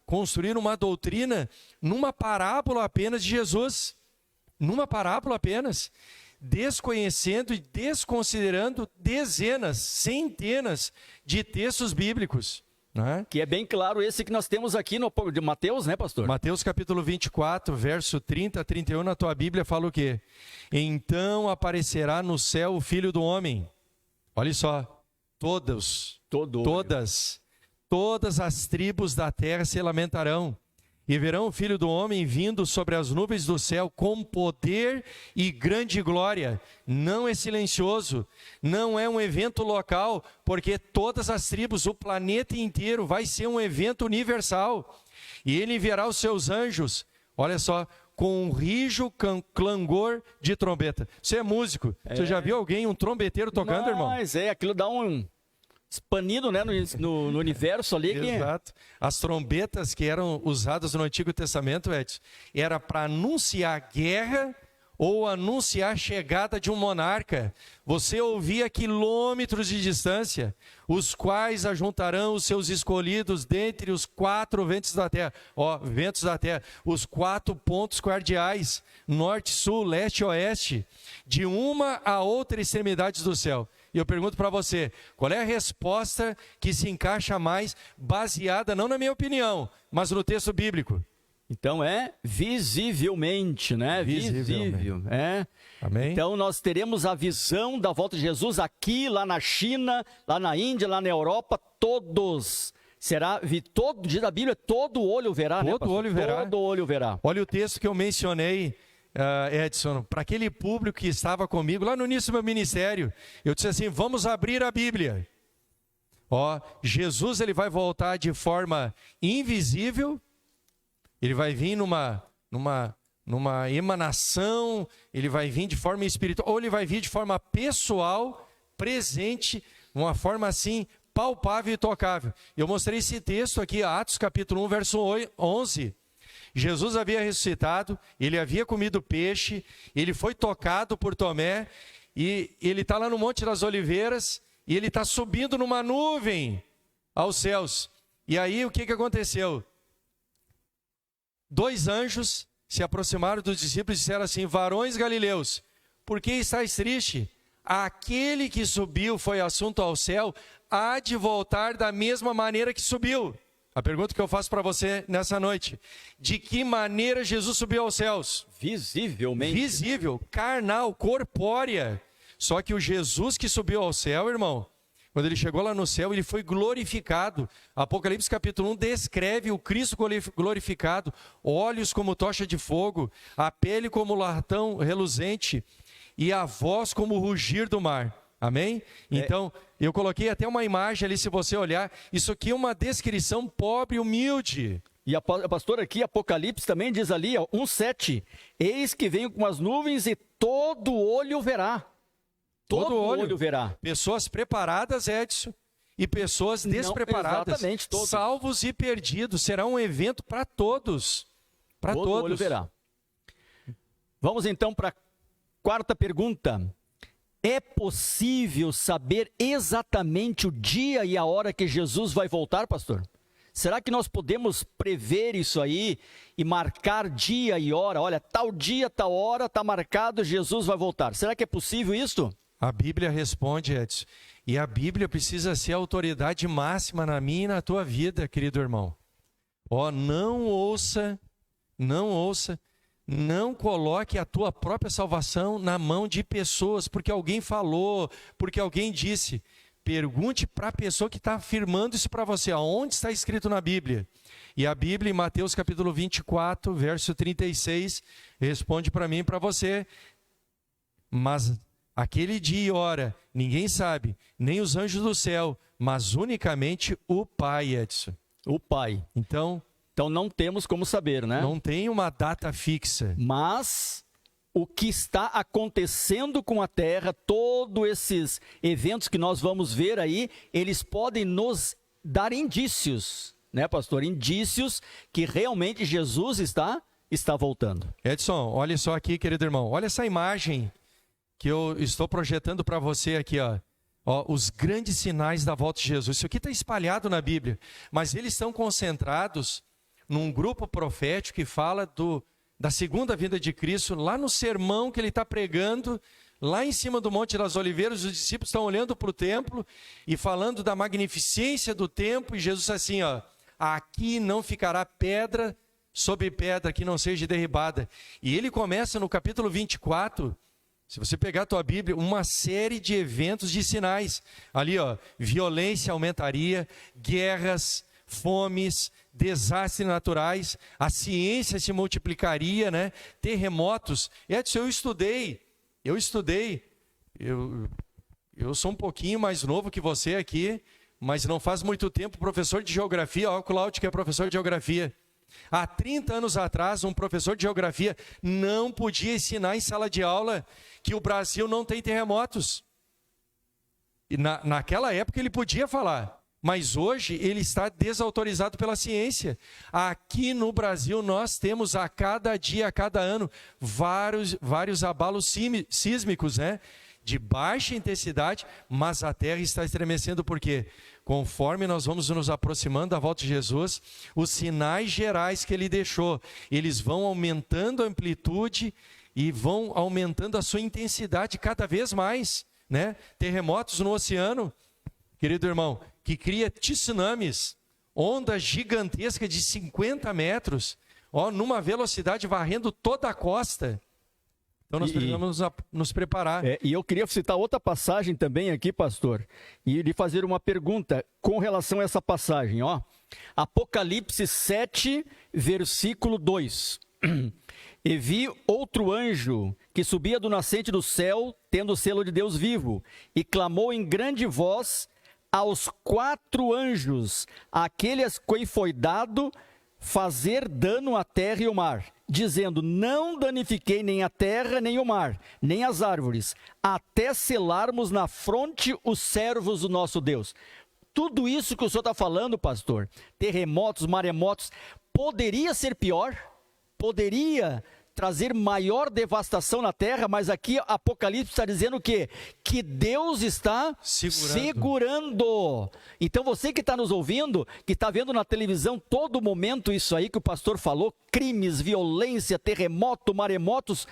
construíram uma doutrina numa parábola apenas de Jesus. Numa parábola apenas, desconhecendo e desconsiderando dezenas, centenas de textos bíblicos. Né? Que é bem claro esse que nós temos aqui no de Mateus, né, pastor? Mateus capítulo 24, verso 30 a 31, na tua Bíblia fala o quê? Então aparecerá no céu o Filho do Homem. Olha só, todas as tribos da terra se lamentarão. E verão o Filho do Homem vindo sobre as nuvens do céu com poder e grande glória. Não é silencioso, não é um evento local, porque todas as tribos, o planeta inteiro vai ser um evento universal. E ele enviará os seus anjos, olha só, com um rijo clangor de trombeta. Você é músico, você já viu alguém, um trombeteiro tocando, irmão? Mas aquilo dá um expandido, né, no universo ali. Exato. As trombetas que eram usadas no Antigo Testamento, Edson, era para anunciar guerra ou anunciar a chegada de um monarca. Você ouvia quilômetros de distância, os quais ajuntarão os seus escolhidos dentre os 4 ventos da terra. Ventos da terra, os 4 pontos cardeais, norte, sul, leste e oeste, de uma a outra extremidade do céu. E eu pergunto para você, qual é a resposta que se encaixa mais, baseada não na minha opinião, mas no texto bíblico? Então é visivelmente, né? Visível. Amém? Então nós teremos a visão da volta de Jesus aqui, lá na China, lá na Índia, lá na Europa, todos. Diz a Bíblia, todo olho verá, né, pastor? Todo olho verá. Olha o texto que eu mencionei, Edson, para aquele público que estava comigo lá no início do meu ministério. Eu disse assim, vamos abrir a Bíblia. Jesus ele vai voltar de forma invisível. Ele vai vir numa emanação, ele vai vir de forma espiritual, ou ele vai vir de forma pessoal, presente, uma forma assim, palpável e tocável. Eu mostrei esse texto aqui, Atos capítulo 1, verso 11. Jesus havia ressuscitado, ele havia comido peixe, ele foi tocado por Tomé, e ele está lá no Monte das Oliveiras, e ele está subindo numa nuvem aos céus. E aí o que aconteceu? 2 anjos se aproximaram dos discípulos e disseram assim, varões galileus, por que estáis tristes? Aquele que subiu foi assunto ao céu, há de voltar da mesma maneira que subiu. A pergunta que eu faço para você nessa noite, de que maneira Jesus subiu aos céus? Visivelmente. Visível, carnal, corpórea. Só que o Jesus que subiu ao céu, irmão, quando ele chegou lá no céu, ele foi glorificado. Apocalipse capítulo 1 descreve o Cristo glorificado, olhos como tocha de fogo, a pele como latão reluzente e a voz como o rugir do mar. Amém? Então, eu coloquei até uma imagem ali, se você olhar, isso aqui é uma descrição pobre e humilde. E a pastora aqui, Apocalipse também diz ali, 1:7, eis que venho com as nuvens e todo olho verá. Todo olho verá. Pessoas preparadas, Edson, e pessoas despreparadas. Exatamente, todos. Salvos e perdidos. Será um evento para todos. Para todos. Todo olho verá. Vamos então para a 4ª pergunta. É possível saber exatamente o dia e a hora que Jesus vai voltar, pastor? Será que nós podemos prever isso aí e marcar dia e hora? Olha, tal dia, tal hora, está marcado, Jesus vai voltar. Será que é possível isso? A Bíblia responde, Edson. E a Bíblia precisa ser a autoridade máxima na minha e na tua vida, querido irmão. Não ouça, não coloque a tua própria salvação na mão de pessoas, porque alguém falou, porque alguém disse. pergunte para a pessoa que está afirmando isso para você, aonde está escrito na Bíblia. E a Bíblia, em Mateus capítulo 24, verso 36, responde para mim e para você. Mas aquele dia e hora, ninguém sabe, nem os anjos do céu, mas unicamente o Pai, Edson. O Pai. Então não temos como saber, né? Não tem uma data fixa. Mas o que está acontecendo com a Terra, todos esses eventos que nós vamos ver aí, eles podem nos dar indícios, né, pastor? Indícios que realmente Jesus está voltando. Edson, olha só aqui, querido irmão. Olha essa imagem que eu estou projetando para você aqui, ó. Os grandes sinais da volta de Jesus. Isso aqui está espalhado na Bíblia, mas eles estão concentrados num grupo profético que fala da segunda vinda de Cristo, lá no sermão que ele está pregando, lá em cima do Monte das Oliveiras. Os discípulos estão olhando para o templo e falando da magnificência do templo, e Jesus assim, ó, aqui não ficará pedra sobre pedra que não seja derribada. E ele começa no capítulo 24, se você pegar a tua Bíblia, uma série de eventos, de sinais. Ali, ó, violência aumentaria, guerras, fomes, desastres naturais, a ciência se multiplicaria, né? Terremotos. Edson, eu estudei. Eu sou um pouquinho mais novo que você aqui, mas não faz muito tempo, professor de geografia, ó, o Cláudio que é professor de geografia. Há 30 anos atrás, um professor de geografia não podia ensinar em sala de aula que o Brasil não tem terremotos. E naquela época ele podia falar, mas hoje ele está desautorizado pela ciência. Aqui no Brasil nós temos a cada dia, a cada ano, vários abalos sísmicos, né? De baixa intensidade, mas a terra está estremecendo. Por quê? Conforme nós vamos nos aproximando da volta de Jesus, os sinais gerais que ele deixou, eles vão aumentando a amplitude e vão aumentando a sua intensidade cada vez mais, né? Terremotos no oceano, querido irmão, que cria tsunamis, ondas gigantescas de 50 metros, ó, numa velocidade varrendo toda a costa. Então nós precisamos nos preparar. E eu queria citar outra passagem também aqui, pastor, e lhe fazer uma pergunta com relação a essa passagem. Ó. Apocalipse 7, versículo 2. E vi outro anjo que subia do nascente do céu, tendo o selo de Deus vivo, e clamou em grande voz aos 4 anjos, aqueles que foi dado fazer dano à terra e ao mar, dizendo, não danifiquei nem a terra, nem o mar, nem as árvores, até selarmos na fronte os servos do nosso Deus. Tudo isso que o senhor está falando, pastor, terremotos, maremotos, poderia ser pior? Poderia trazer maior devastação na terra, mas aqui Apocalipse está dizendo o quê? Que Deus está segurando. Então você que está nos ouvindo, que está vendo na televisão todo momento isso aí que o pastor falou, crimes, violência, terremoto, maremotos,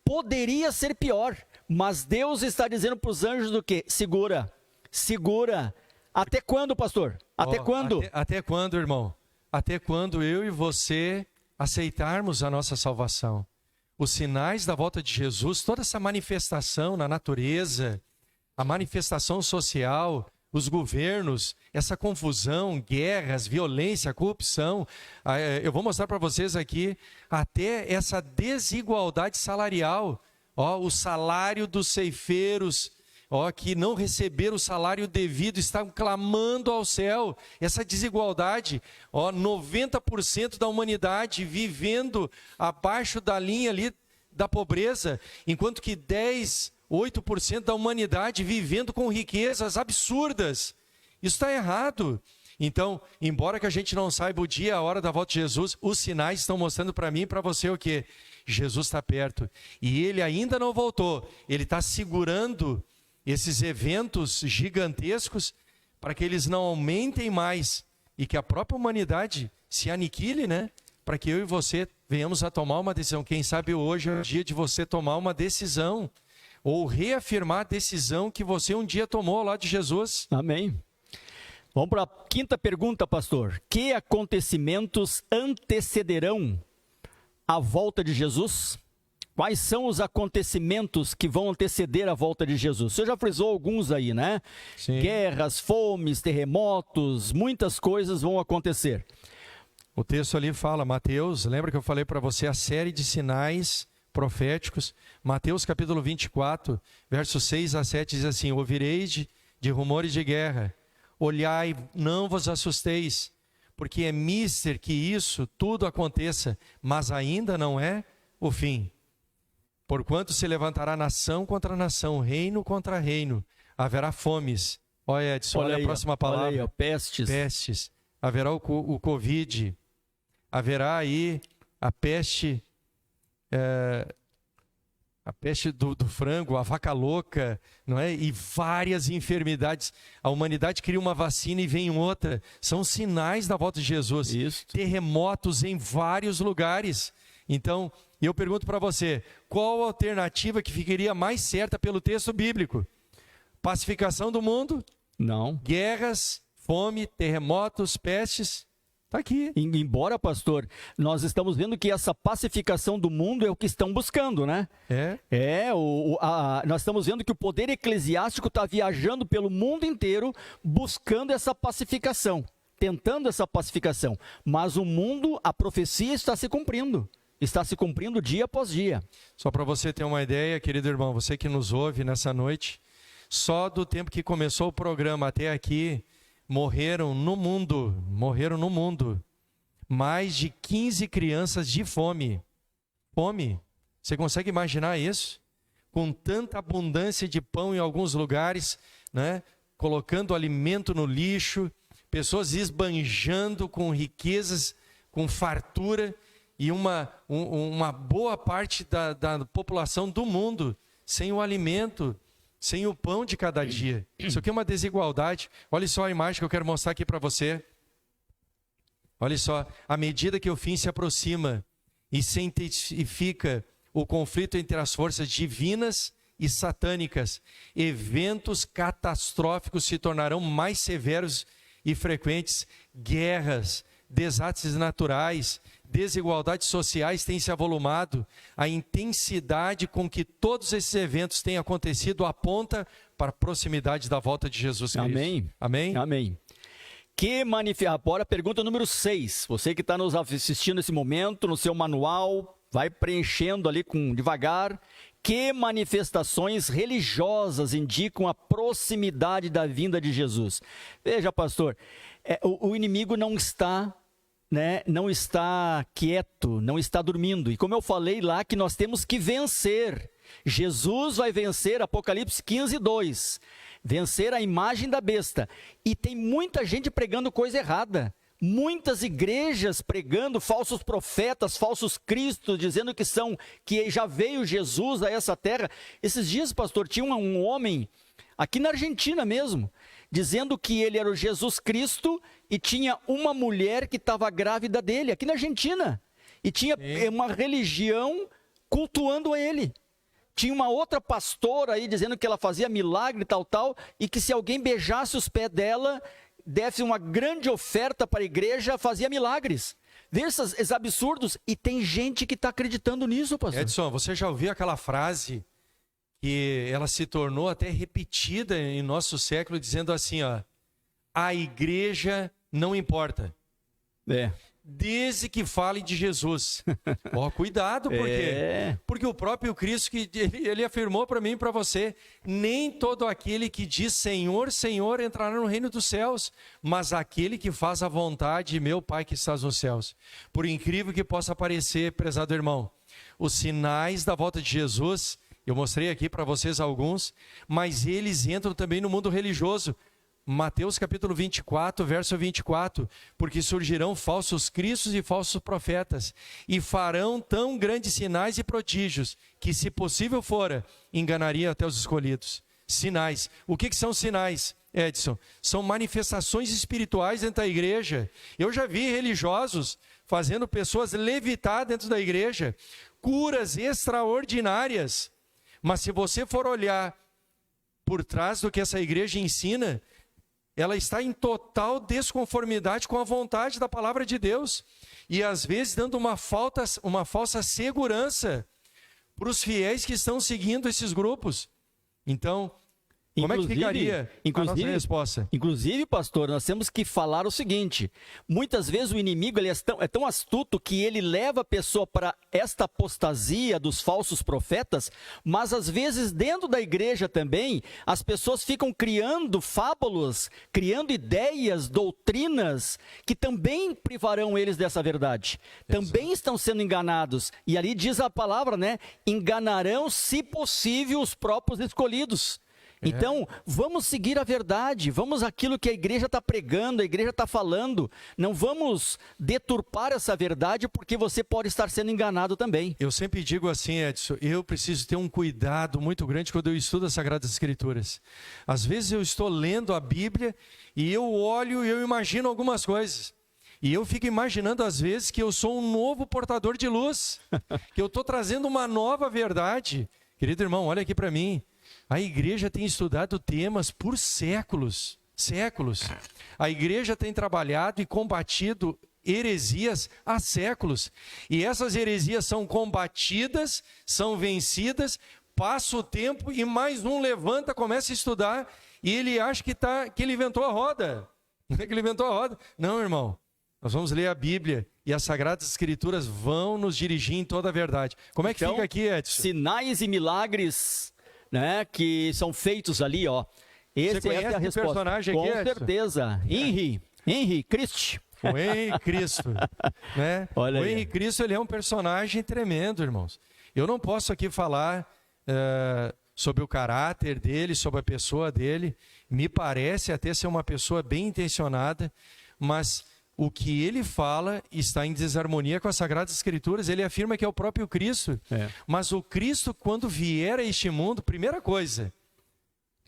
poderia ser pior, mas Deus está dizendo para os anjos do quê? Segura, segura. Até quando, pastor? Até quando? Até quando, irmão? Até quando eu e você aceitarmos a nossa salvação. Os sinais da volta de Jesus, toda essa manifestação na natureza, a manifestação social, os governos, essa confusão, guerras, violência, corrupção. Eu vou mostrar para vocês aqui até essa desigualdade salarial. O salário dos ceifeiros, que não receberam o salário devido, estão clamando ao céu.Essa desigualdade, 90% da humanidade vivendo abaixo da linha ali da pobreza, enquanto que 8% da humanidade vivendo com riquezas absurdas. Isso está errado. Então, embora que a gente não saiba o dia, a hora da volta de Jesus, os sinais estão mostrando para mim e para você o quê? Jesus está perto. E ele ainda não voltou. Ele está segurando esses eventos gigantescos para que eles não aumentem mais e que a própria humanidade se aniquile, né? Para que eu e você venhamos a tomar uma decisão. Quem sabe hoje é o dia de você tomar uma decisão ou reafirmar a decisão que você um dia tomou lá de Jesus. Amém. Vamos para a quinta pergunta, pastor. Que acontecimentos antecederão a volta de Jesus? Quais são os acontecimentos que vão anteceder a volta de Jesus? Você já frisou alguns aí, né? Sim. Guerras, fomes, terremotos, muitas coisas vão acontecer. O texto ali fala, Mateus, lembra que eu falei para você a série de sinais proféticos? Mateus capítulo 24, versos 6 a 7 diz assim: ouvireis de rumores de guerra, olhai, não vos assusteis, porque é mister que isso tudo aconteça, mas ainda não é o fim. Porquanto se levantará nação contra nação, reino contra reino, haverá fomes. Olha, Edson, olha a próxima palavra. Olha aí, pestes. Pestes. Haverá o Covid, haverá aí a peste, do frango, a vaca louca, não é? E várias enfermidades. A humanidade cria uma vacina e vem outra. São sinais da volta de Jesus. Isso. Terremotos em vários lugares. Então, eu pergunto para você, qual a alternativa que ficaria mais certa pelo texto bíblico? Pacificação do mundo? Não. Guerras, fome, terremotos, pestes? Está aqui. Embora, pastor, nós estamos vendo que essa pacificação do mundo é o que estão buscando, né? Nós estamos vendo que o poder eclesiástico está viajando pelo mundo inteiro buscando essa pacificação, tentando essa pacificação. Mas o mundo, a profecia está se cumprindo. Está se cumprindo dia após dia. Só para você ter uma ideia, querido irmão, você que nos ouve nessa noite, só do tempo que começou o programa até aqui, morreram no mundo, mais de 15 crianças de fome. Fome. Você consegue imaginar isso? Com tanta abundância de pão em alguns lugares, né? Colocando alimento no lixo, pessoas esbanjando com riquezas, com fartura, e uma boa parte da população do mundo sem o alimento, sem o pão de cada dia. Isso aqui é uma desigualdade. Olha só a imagem que eu quero mostrar aqui para você. Olha só, à medida que o fim se aproxima e se intensifica o conflito entre as forças divinas e satânicas, eventos catastróficos se tornarão mais severos e frequentes. Guerras, desastres naturais, desigualdades sociais têm se avolumado. A intensidade com que todos esses eventos têm acontecido aponta para a proximidade da volta de Jesus Cristo. Amém. Amém? Amém. Agora, pergunta número 6. Você que está nos assistindo nesse momento, no seu manual, vai preenchendo ali devagar. Que manifestações religiosas indicam a proximidade da vinda de Jesus? Veja, pastor, o inimigo não está quieto, não está dormindo. E como eu falei lá, que nós temos que vencer. Jesus vai vencer, Apocalipse 15:2. Vencer a imagem da besta. E tem muita gente pregando coisa errada. Muitas igrejas pregando falsos profetas, falsos cristos, dizendo que já veio Jesus a essa terra. Esses dias, pastor, tinha um homem, aqui na Argentina mesmo, dizendo que ele era o Jesus Cristo e tinha uma mulher que estava grávida dele, aqui na Argentina. E tinha uma religião cultuando ele. Tinha uma outra pastora aí dizendo que ela fazia milagre, tal, e que se alguém beijasse os pés dela, desse uma grande oferta para a igreja, fazia milagres. Vê esses absurdos, e tem gente que está acreditando nisso, pastor. Edson, você já ouviu aquela frase que ela se tornou até repetida em nosso século, dizendo assim, ó: a igreja não importa. Desde que fale de Jesus. Cuidado, por quê? Porque o próprio Cristo, ele afirmou para mim e para você: nem todo aquele que diz Senhor, Senhor entrará no reino dos céus, mas aquele que faz a vontade de meu Pai que estás nos céus. Por incrível que possa parecer, prezado irmão, os sinais da volta de Jesus, eu mostrei aqui para vocês alguns, mas eles entram também no mundo religioso. Mateus capítulo 24, verso 24, porque surgirão falsos cristos e falsos profetas, e farão tão grandes sinais e prodígios, que se possível fora, enganaria até os escolhidos. Sinais. O que são sinais, Edson? São manifestações espirituais dentro da igreja. Eu já vi religiosos fazendo pessoas levitar dentro da igreja, curas extraordinárias. Mas se você for olhar por trás do que essa igreja ensina, ela está em total desconformidade com a vontade da palavra de Deus. E às vezes dando uma falsa segurança para os fiéis que estão seguindo esses grupos. Então, como é que ficaria a nossa resposta? Inclusive, pastor, nós temos que falar o seguinte: muitas vezes o inimigo ele é tão astuto que ele leva a pessoa para esta apostasia dos falsos profetas, mas às vezes dentro da igreja também, as pessoas ficam criando fábulas, criando ideias, doutrinas, que também privarão eles dessa verdade. Também estão sendo enganados. E ali diz a palavra, né? Enganarão, se possível, os próprios escolhidos. Então, vamos seguir a verdade, vamos aquilo que a igreja está pregando, a igreja está falando. Não vamos deturpar essa verdade, porque você pode estar sendo enganado também. Eu sempre digo assim, Edson, eu preciso ter um cuidado muito grande quando eu estudo as Sagradas Escrituras. Às vezes eu estou lendo a Bíblia e eu olho e eu imagino algumas coisas. E eu fico imaginando às vezes que eu sou um novo portador de luz, que eu estou trazendo uma nova verdade. Querido irmão, olha aqui para mim. A igreja tem estudado temas por séculos, séculos. A igreja tem trabalhado e combatido heresias há séculos. E essas heresias são combatidas, são vencidas, passa o tempo e mais um levanta, começa a estudar e ele acha que ele inventou a roda. Não é que ele inventou a roda. Não, irmão. Nós vamos ler a Bíblia e as Sagradas Escrituras vão nos dirigir em toda a verdade. Como é que fica aqui, Edson? Sinais e milagres, né, que são feitos ali, ó. Você conhece é a resposta. Personagem aqui, com certeza. Henry Cristo. O Henry Cristo, né? Olha o aí. Henry Cristo, ele é um personagem tremendo, irmãos. Eu não posso aqui falar sobre o caráter dele, sobre a pessoa dele. Me parece até ser uma pessoa bem intencionada, mas o que ele fala está em desarmonia com as Sagradas Escrituras. Ele afirma que é o próprio Cristo. Mas o Cristo, quando vier a este mundo, primeira coisa,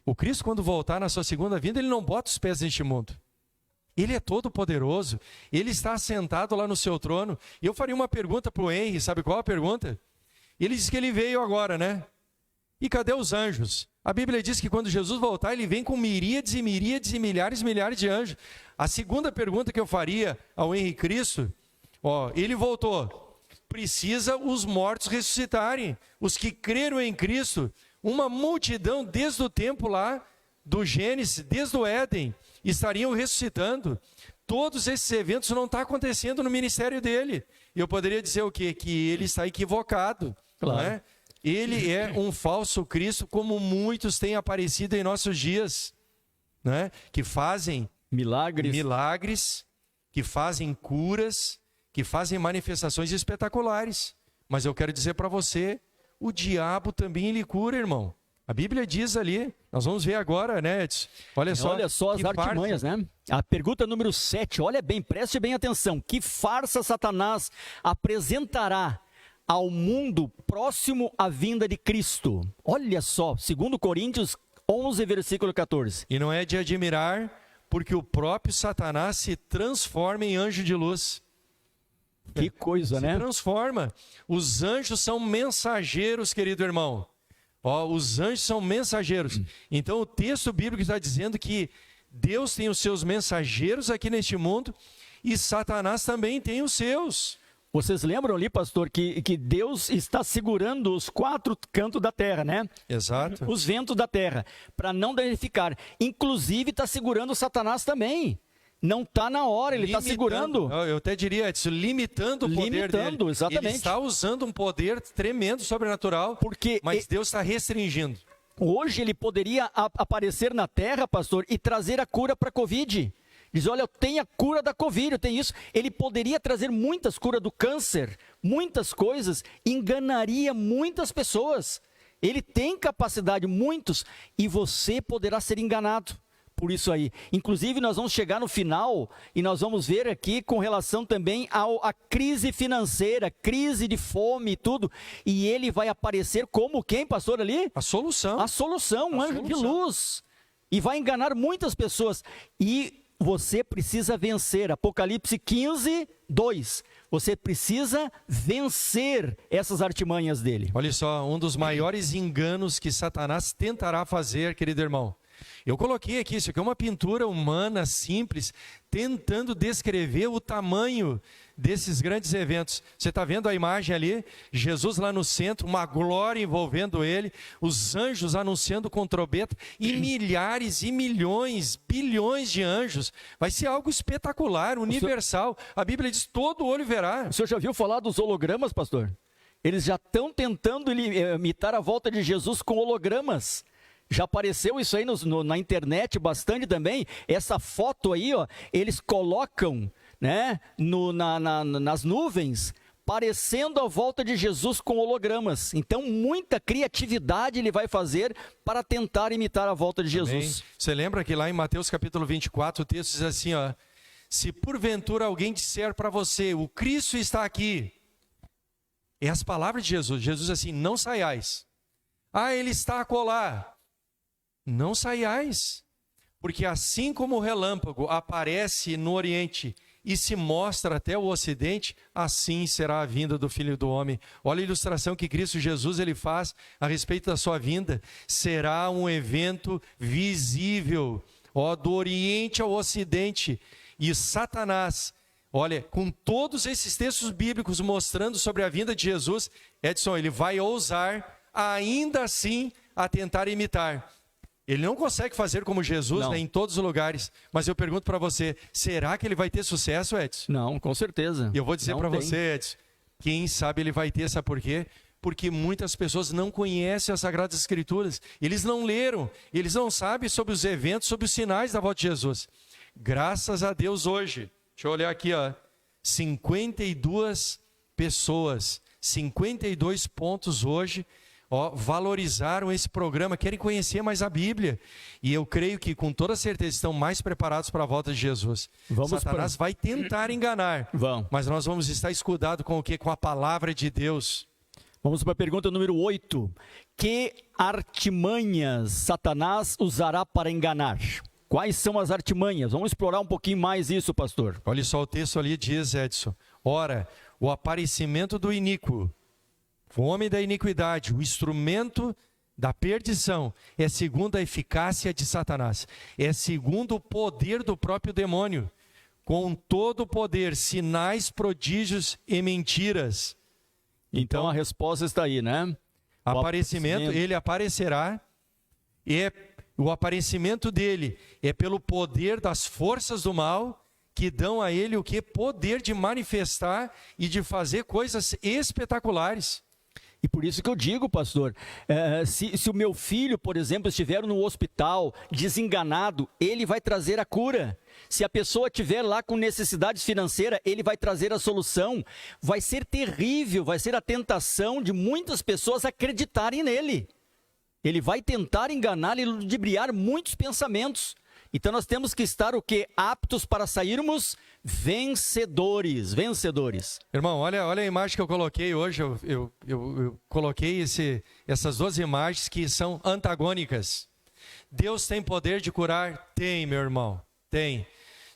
o Cristo, quando voltar na sua segunda vinda, ele não bota os pés neste mundo. Ele é todo poderoso, ele está assentado lá no seu trono. E eu faria uma pergunta para o Henry, sabe qual a pergunta? Ele diz que ele veio agora, né? E cadê os anjos? A Bíblia diz que quando Jesus voltar, ele vem com miríades e miríades e milhares de anjos. A segunda pergunta que eu faria ao Henry Cristo, ele voltou. Precisa os mortos ressuscitarem. Os que creram em Cristo, uma multidão desde o tempo lá do Gênesis, desde o Éden, estariam ressuscitando. Todos esses eventos não estão acontecendo no ministério dele. E eu poderia dizer o quê? Que ele está equivocado. Claro. Não é? Ele é um falso Cristo, como muitos têm aparecido em nossos dias, né? Que fazem milagres, que fazem curas, que fazem manifestações espetaculares. Mas eu quero dizer para você, o diabo também ele cura, irmão. A Bíblia diz ali, nós vamos ver agora, né, Edson? Olha só as artimanhas, né? A pergunta número 7, olha bem, preste bem atenção. Que farsa Satanás apresentará ao mundo próximo à vinda de Cristo? Olha só, 2 Coríntios 11, versículo 14. E não é de admirar, porque o próprio Satanás se transforma em anjo de luz. Que coisa, né? Se transforma. Os anjos são mensageiros, querido irmão. Os anjos são mensageiros. Então o texto bíblico está dizendo que Deus tem os seus mensageiros aqui neste mundo e Satanás também tem os seus. Vocês lembram ali, pastor, que Deus está segurando os 4 cantos da terra, né? Exato. Os ventos da terra, para não danificar. Inclusive está segurando Satanás também. Não está na hora, ele está segurando. Eu até diria, Edson, limitando o poder dele. Exatamente. Ele está usando um poder tremendo, sobrenatural, mas Deus está restringindo. Hoje ele poderia aparecer na terra, pastor, e trazer a cura para a Covid. Diz, olha, eu tenho a cura da Covid, eu tenho isso. Ele poderia trazer muitas curas do câncer, muitas coisas, enganaria muitas pessoas. Ele tem capacidade, muitos, e você poderá ser enganado por isso aí. Inclusive, nós vamos chegar no final e nós vamos ver aqui com relação também à crise financeira, crise de fome e tudo. E ele vai aparecer como quem, pastor, ali? A solução. A solução, um anjo de luz. E vai enganar muitas pessoas. E você precisa vencer. Apocalipse 15, 2. Você precisa vencer essas artimanhas dele. Olha só, um dos maiores enganos que Satanás tentará fazer, querido irmão, Eu coloquei aqui, isso aqui é uma pintura humana simples, tentando descrever o tamanho desses grandes eventos. Você está vendo a imagem ali? Jesus lá no centro, uma glória envolvendo ele, os anjos anunciando com trombeta, e milhares e milhões, bilhões de anjos. Vai ser algo espetacular, universal. A Bíblia diz, todo olho verá. O senhor já viu falar dos hologramas, pastor? Eles já estão tentando imitar a volta de Jesus com hologramas. Já apareceu isso aí na internet bastante também. Essa foto aí, ó, eles colocam, né, nas nuvens, parecendo a volta de Jesus com hologramas. Então, muita criatividade ele vai fazer para tentar imitar a volta de Jesus. Você lembra que lá em Mateus capítulo 24, o texto diz assim, ó, se porventura alguém disser para você, o Cristo está aqui, é as palavras de Jesus. Jesus diz assim, não saiais. Ah, ele está acolá. Não saiais, porque assim como o relâmpago aparece no Oriente e se mostra até o Ocidente, assim será a vinda do Filho do Homem. Olha a ilustração que Cristo Jesus ele faz a respeito da sua vinda. Será um evento visível, ó, do Oriente ao Ocidente. E Satanás, olha, com todos esses textos bíblicos mostrando sobre a vinda de Jesus, Edson, ele vai ousar ainda assim a tentar imitar. Ele não consegue fazer como Jesus, né, em todos os lugares. Mas eu pergunto para você, será que ele vai ter sucesso, Edson? Não, com certeza. E eu vou dizer para você, Edson, quem sabe ele vai ter, sabe por quê? Porque muitas pessoas não conhecem as Sagradas Escrituras. Eles não leram, eles não sabem sobre os eventos, sobre os sinais da volta de Jesus. Graças a Deus hoje, deixa eu olhar aqui, ó, 52 pessoas, 52 pontos hoje, ó, valorizaram esse programa, querem conhecer mais a Bíblia. E eu creio que com toda certeza estão mais preparados para a volta de Jesus. Satanás vai tentar enganar, mas nós vamos estar escudados com o quê? Com a palavra de Deus. Vamos para a pergunta número 8. Que artimanhas Satanás usará para enganar? Quais são as artimanhas? Vamos explorar um pouquinho mais isso, pastor. Olha só, o texto ali diz, Edson, ora, o aparecimento do iníquo, o homem da iniquidade, o instrumento da perdição, é segundo a eficácia de Satanás, é segundo o poder do próprio demônio, com todo o poder, sinais, prodígios e mentiras. Então a resposta está aí, né? Aparecimento, ele aparecerá, e o aparecimento dele é pelo poder das forças do mal, que dão a ele o que? Poder de manifestar e de fazer coisas espetaculares. E por isso que eu digo, pastor, se o meu filho, por exemplo, estiver no hospital desenganado, ele vai trazer a cura. Se a pessoa estiver lá com necessidades financeiras, ele vai trazer a solução. Vai ser terrível, vai ser a tentação de muitas pessoas acreditarem nele. Ele vai tentar enganar e ludibriar muitos pensamentos. Então nós temos que estar o quê? Aptos para sairmos vencedores. Irmão, olha a imagem que eu coloquei hoje. Eu coloquei essas duas imagens que são antagônicas. Deus tem poder de curar? Tem, meu irmão, tem.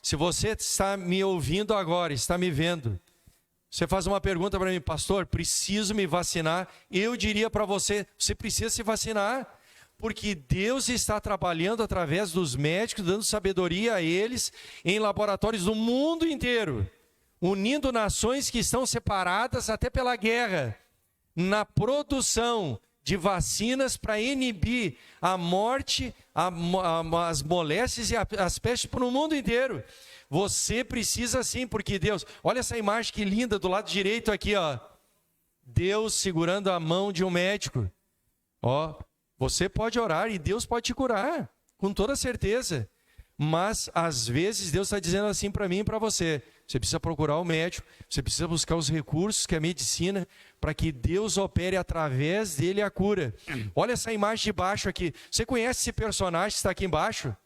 Se você está me ouvindo agora, está me vendo, você faz uma pergunta para mim, pastor, preciso me vacinar? Eu diria para você, você precisa se vacinar. Porque Deus está trabalhando através dos médicos, dando sabedoria a eles em laboratórios do mundo inteiro, unindo nações que estão separadas até pela guerra, na produção de vacinas para inibir a morte, as moléstias e as pestes para o mundo inteiro. Você precisa sim, porque Deus... Olha essa imagem que linda do lado direito aqui, ó. Deus segurando a mão de um médico. Ó, você pode orar e Deus pode te curar, com toda certeza. Mas, às vezes, Deus está dizendo assim para mim e para você. Você precisa procurar o médico, você precisa buscar os recursos que é a medicina, para que Deus opere através dele a cura. Olha essa imagem de baixo aqui. Você conhece esse personagem que está aqui embaixo?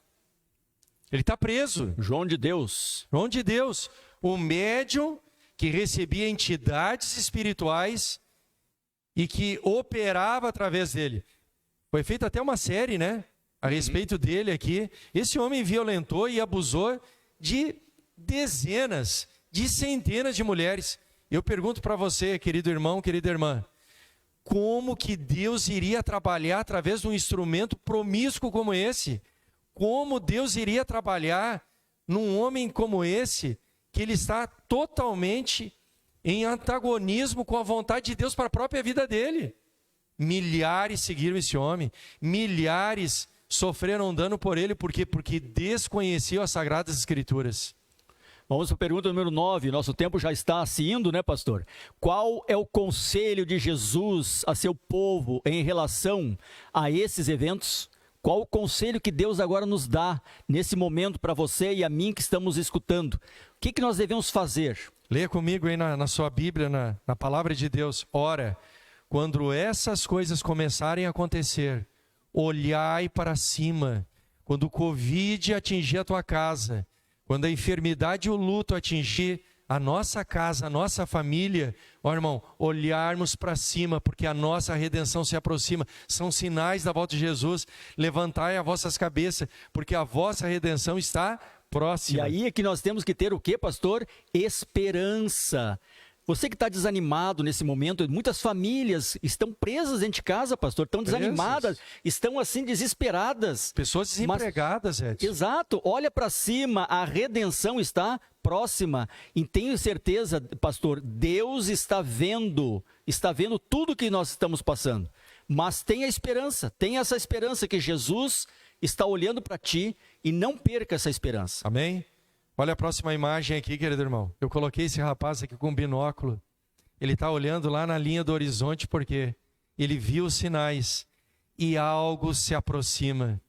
Ele está preso. João de Deus. João de Deus. O médium que recebia entidades espirituais e que operava através dele. Foi feita até uma série, né? A respeito dele aqui. Esse homem violentou e abusou de dezenas, de centenas de mulheres. Eu pergunto para você, querido irmão, querida irmã, como que Deus iria trabalhar através de um instrumento promíscuo como esse? como Deus iria trabalhar num homem como esse, que ele está totalmente em antagonismo com a vontade de Deus para a própria vida dele. Milhares seguiram esse homem, milhares sofreram dano por ele, por quê? Porque desconheciam as Sagradas Escrituras. Vamos para a pergunta número 9, nosso tempo já está se indo, né, pastor? Qual é o conselho de Jesus a seu povo em relação a esses eventos? Qual o conselho que Deus agora nos dá nesse momento para você e a mim que estamos escutando? O que nós devemos fazer? Leia comigo aí na sua Bíblia, na palavra de Deus. Ora, quando essas coisas começarem a acontecer, olhai para cima. Quando o Covid atingir a tua casa, quando a enfermidade e o luto atingir a nossa casa, a nossa família, ó irmão, olharmos para cima, porque a nossa redenção se aproxima. São sinais da volta de Jesus. Levantai as vossas cabeças, porque a vossa redenção está próxima. E aí é que nós temos que ter o quê, pastor? Esperança. Você que está desanimado nesse momento, muitas famílias estão presas dentro de casa, pastor, estão desanimadas, estão assim desesperadas. Pessoas desempregadas, Edson. Exato, olha para cima, a redenção está próxima. E tenho certeza, pastor, Deus está vendo tudo que nós estamos passando. Mas tenha esperança, tenha essa esperança que Jesus está olhando para ti e não perca essa esperança. Amém? Olha a próxima imagem aqui, querido irmão. Eu coloquei esse rapaz aqui com um binóculo. Ele está olhando lá na linha do horizonte porque ele viu os sinais e algo se aproxima.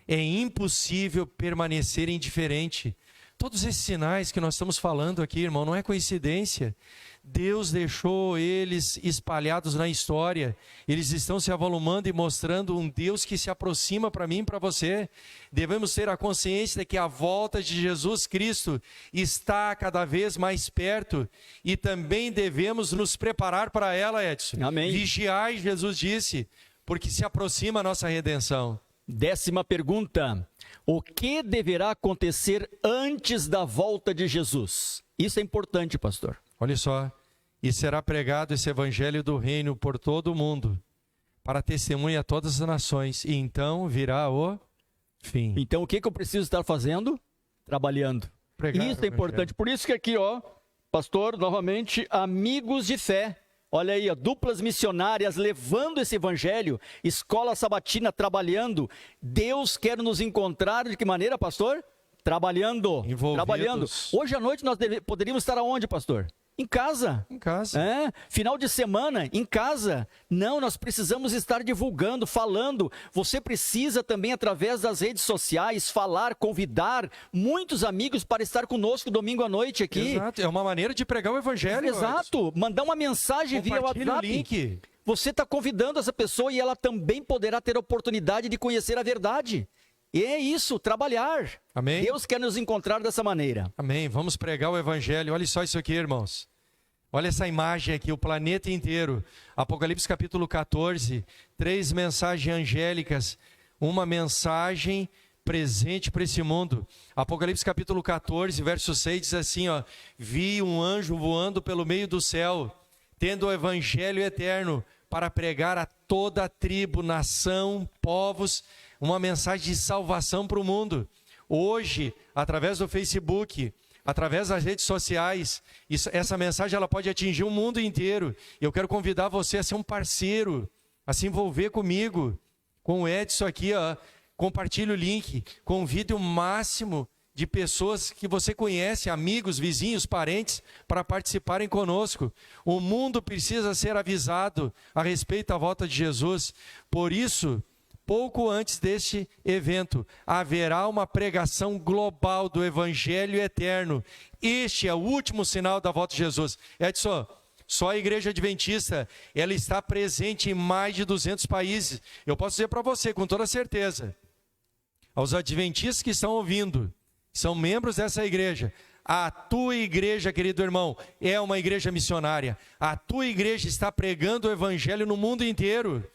É impossível permanecer indiferente. Todos esses sinais que nós estamos falando aqui, irmão, não é coincidência. Deus deixou eles espalhados na história. Eles estão se avolumando e mostrando um Deus que se aproxima para mim e para você. Devemos ter a consciência de que a volta de Jesus Cristo está cada vez mais perto e também devemos nos preparar para ela, Edson. Amém. Vigiai, Jesus disse, porque se aproxima a nossa redenção. 10ª pergunta. O que deverá acontecer antes da volta de Jesus? Isso é importante, pastor. Olha só, e será pregado esse evangelho do reino por todo o mundo, para testemunha a todas as nações, e então virá o fim. Então o que eu preciso estar fazendo? Trabalhando. Pregar isso é importante. Por isso que aqui, pastor, novamente, amigos de fé. Olha aí, duplas missionárias levando esse evangelho, escola sabatina trabalhando. Deus quer nos encontrar de que maneira, pastor? Trabalhando. Trabalhando. Hoje à noite nós poderíamos estar aonde, pastor? Em casa. Em casa. Final de semana, em casa. Não, nós precisamos estar divulgando, falando. Você precisa também, através das redes sociais, falar, convidar muitos amigos para estar conosco domingo à noite aqui. Exato, é uma maneira de pregar o evangelho. Exato, mandar uma mensagem via WhatsApp. O link. Você está convidando essa pessoa e ela também poderá ter a oportunidade de conhecer a verdade. E é isso, trabalhar. Amém. Deus quer nos encontrar dessa maneira. Amém. Vamos pregar o evangelho. Olha só isso aqui, irmãos. Olha essa imagem aqui, o planeta inteiro. Apocalipse capítulo 14, 3 mensagens angélicas, uma mensagem presente para esse mundo. Apocalipse capítulo 14, verso 6 diz assim, vi um anjo voando pelo meio do céu, tendo o evangelho eterno para pregar a toda a tribo, nação, povos, uma mensagem de salvação para o mundo. Hoje, através do Facebook, através das redes sociais, essa mensagem ela pode atingir o mundo inteiro. Eu quero convidar você a ser um parceiro, a se envolver comigo, com o Edson aqui, compartilhe o link, convide o máximo de pessoas que você conhece, amigos, vizinhos, parentes, para participarem conosco. O mundo precisa ser avisado a respeito da volta de Jesus. Por isso, pouco antes deste evento, haverá uma pregação global do Evangelho eterno. Este é o último sinal da volta de Jesus. Edson, só a Igreja Adventista, ela está presente em mais de 200 países. Eu posso dizer para você, com toda certeza, aos adventistas que estão ouvindo, são membros dessa igreja, a tua igreja, querido irmão, é uma igreja missionária. A tua igreja está pregando o Evangelho no mundo inteiro.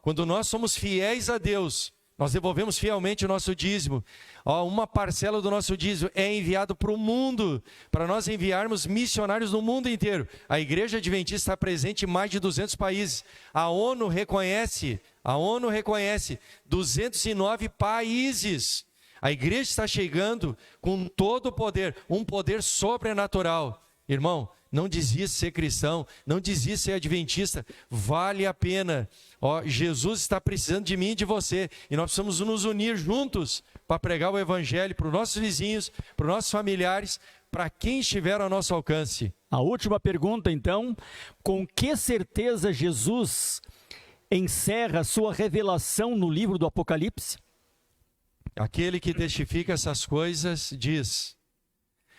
Quando nós somos fiéis a Deus, nós devolvemos fielmente o nosso dízimo. Uma parcela do nosso dízimo é enviado para o mundo, para nós enviarmos missionários no mundo inteiro. A Igreja Adventista está presente em mais de 200 países. A ONU reconhece A ONU reconhece 209 países. A igreja está chegando com todo o poder, um poder sobrenatural. Irmão, não desista de ser cristão, não desista de ser adventista, vale a pena. Jesus está precisando de mim e de você, e nós precisamos nos unir juntos para pregar o evangelho para os nossos vizinhos, para os nossos familiares, para quem estiver ao nosso alcance. A última pergunta, então: com que certeza Jesus encerra a sua revelação no livro do Apocalipse? Aquele que testifica essas coisas diz: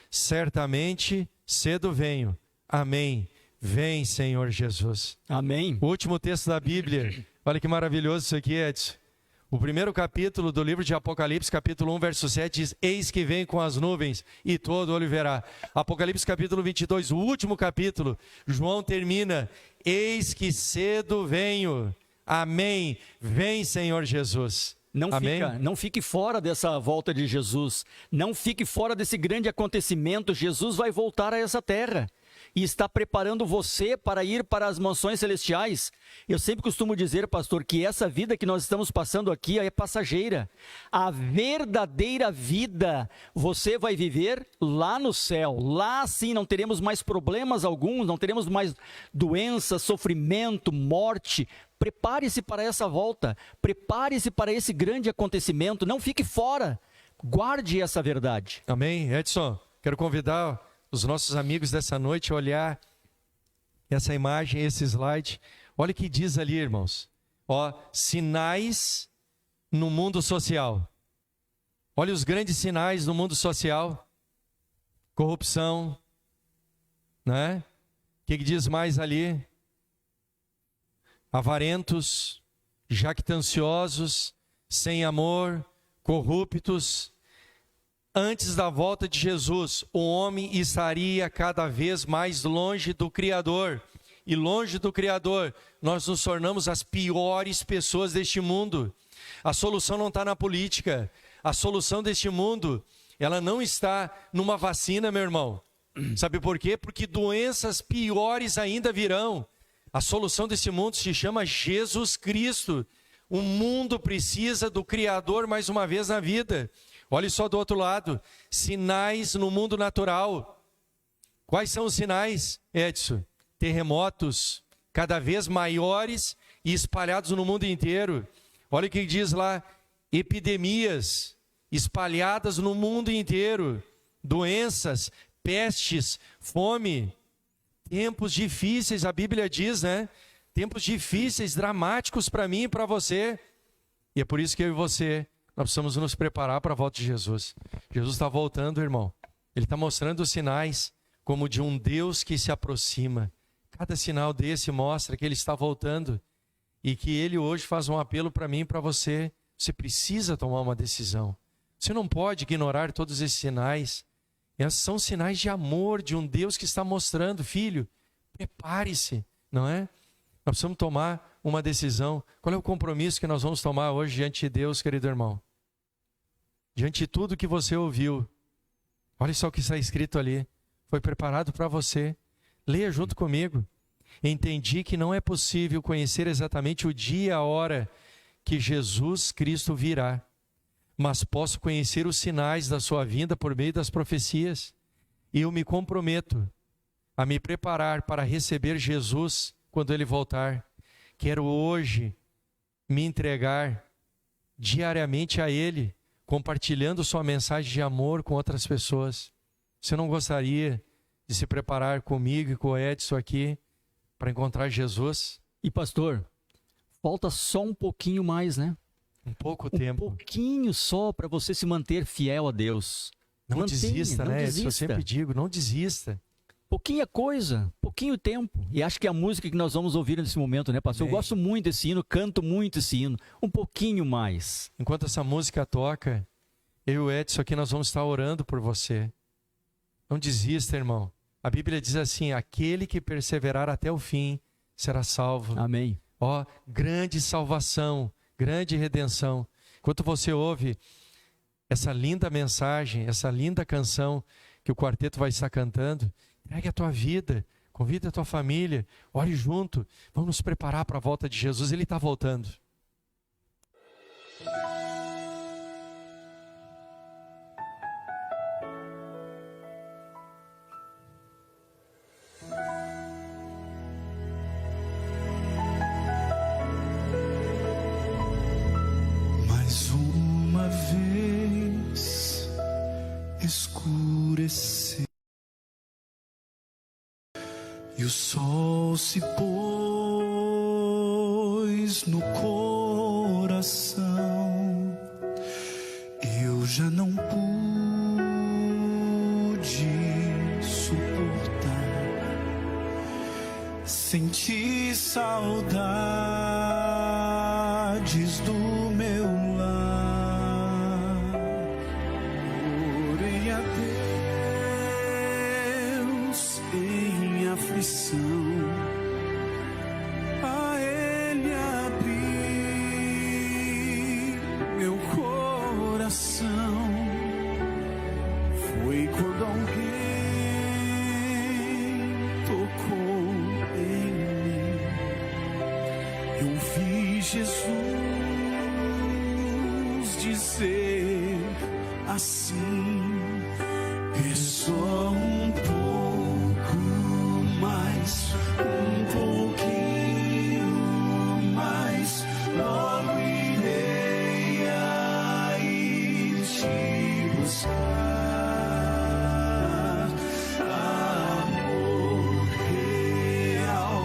certamente cedo venho. Amém. Vem, Senhor Jesus. Amém. O último texto da Bíblia. Olha que maravilhoso isso aqui, Edson. O primeiro capítulo do livro de Apocalipse, capítulo 1, verso 7, diz: eis que vem com as nuvens, e todo olho verá. Apocalipse, capítulo 22, o último capítulo, João termina: eis que cedo venho. Amém. Vem, Senhor Jesus. Não fique fora dessa volta de Jesus. Não fique fora desse grande acontecimento. Jesus vai voltar a essa terra e está preparando você para ir para as mansões celestiais. Eu sempre costumo dizer, pastor, que essa vida que nós estamos passando aqui é passageira. A verdadeira vida você vai viver lá no céu. Lá sim não teremos mais problemas alguns, não teremos mais doença, sofrimento, morte. Prepare-se para essa volta, prepare-se para esse grande acontecimento, não fique fora, guarde essa verdade. Amém. Edson, quero convidar os nossos amigos dessa noite a olhar essa imagem, esse slide. Olha o que diz ali, irmãos. Sinais no mundo social. Olha os grandes sinais no mundo social. Corrupção, né? O que diz mais ali? Avarentos, jactanciosos, sem amor, corruptos. Antes da volta de Jesus, o homem estaria cada vez mais longe do Criador. E longe do Criador, nós nos tornamos as piores pessoas deste mundo. A solução não está na política. A solução deste mundo, ela não está numa vacina, meu irmão. Sabe por quê? Porque doenças piores ainda virão. A solução desse mundo se chama Jesus Cristo. O mundo precisa do Criador mais uma vez na vida. Olhe só do outro lado, sinais no mundo natural. Quais são os sinais, Edson? Terremotos cada vez maiores e espalhados no mundo inteiro. Olha o que diz lá, epidemias espalhadas no mundo inteiro. Doenças, pestes, fome. Tempos difíceis, a Bíblia diz, né? Tempos difíceis, dramáticos para mim e para você. E é por isso que eu e você, nós precisamos nos preparar para a volta de Jesus. Jesus está voltando, irmão. Ele está mostrando os sinais como de um Deus que se aproxima. Cada sinal desse mostra que Ele está voltando. E que Ele hoje faz um apelo para mim e para você. Você precisa tomar uma decisão. Você não pode ignorar todos esses sinais. Esses são sinais de amor de um Deus que está mostrando: filho, prepare-se, não é? Nós precisamos tomar uma decisão. Qual é o compromisso que nós vamos tomar hoje diante de Deus, querido irmão? Diante de tudo que você ouviu, olha só o que está escrito ali. Foi preparado para você. Leia junto comigo. Entendi que não é possível conhecer exatamente o dia e a hora que Jesus Cristo virá. Mas posso conhecer os sinais da sua vinda por meio das profecias. E eu me comprometo a me preparar para receber Jesus quando Ele voltar. Quero hoje me entregar diariamente a Ele, compartilhando sua mensagem de amor com outras pessoas. Você não gostaria de se preparar comigo e com o Edson aqui para encontrar Jesus? E pastor, falta só um pouquinho mais, né? Um pouco tempo. Um pouquinho só para você se manter fiel a Deus. Não desista, né? Isso eu sempre digo, não desista. Pouquinha coisa, pouquinho tempo. E acho que é a música que nós vamos ouvir nesse momento, né, pastor? Eu gosto muito desse hino, canto muito esse hino. Um pouquinho mais. Enquanto essa música toca, eu e o Edson aqui nós vamos estar orando por você. Não desista, irmão. A Bíblia diz assim: aquele que perseverar até o fim será salvo. Amém. Grande salvação, grande redenção. Enquanto você ouve essa linda mensagem, essa linda canção que o quarteto vai estar cantando, entregue a tua vida, convida a tua família, ore junto, vamos nos preparar para a volta de Jesus. Ele está voltando. o sol se pôs no coração, eu já não pude suportar. Senti saudades do meu lar. Orei a Deus em aflição, a Ele abrir meu coração. Foi quando alguém tocou em mim, eu vi Jesus dizer assim: é só um pouco mais, um pouquinho mais, logo irei aí te buscar. Amor real,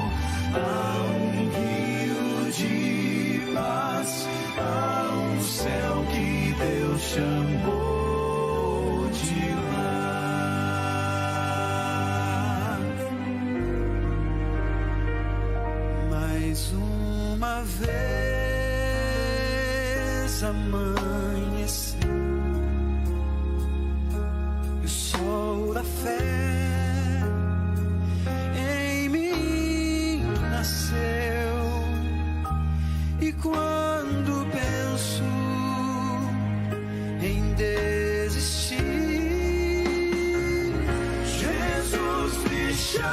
há um rio de paz, há um céu que Deus chamou de lar. Mais uma vez amanheceu, e o sol da fé em mim nasceu. E quando penso em desistir, Jesus me chama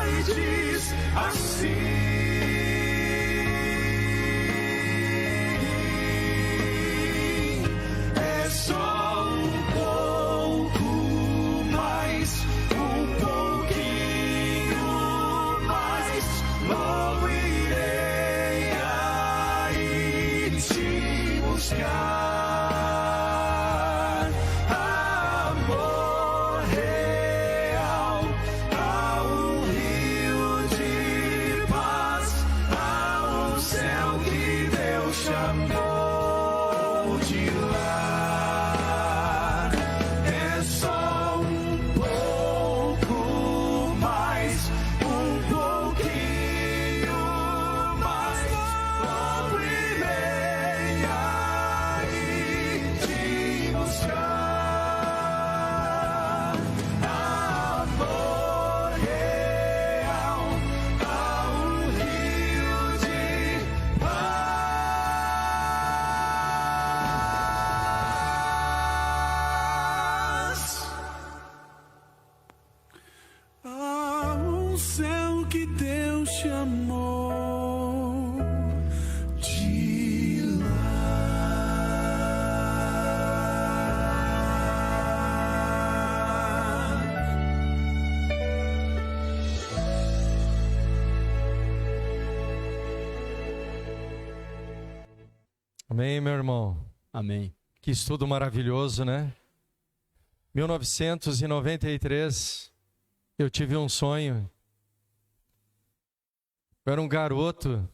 e diz assim: é só um pouco mais, um pouquinho mais, logo irei aí te buscar. Amor real, há um rio de paz, há um céu que Deus chamou de lar. É só um pouco mais, um pouquinho mais, logo irei aí te buscar. Amor real, há um rio de paz, há um céu que Deus chamou de lar. Amém, meu irmão. Amém. Que estudo maravilhoso, né? 1993, eu tive um sonho. Eu era um garoto.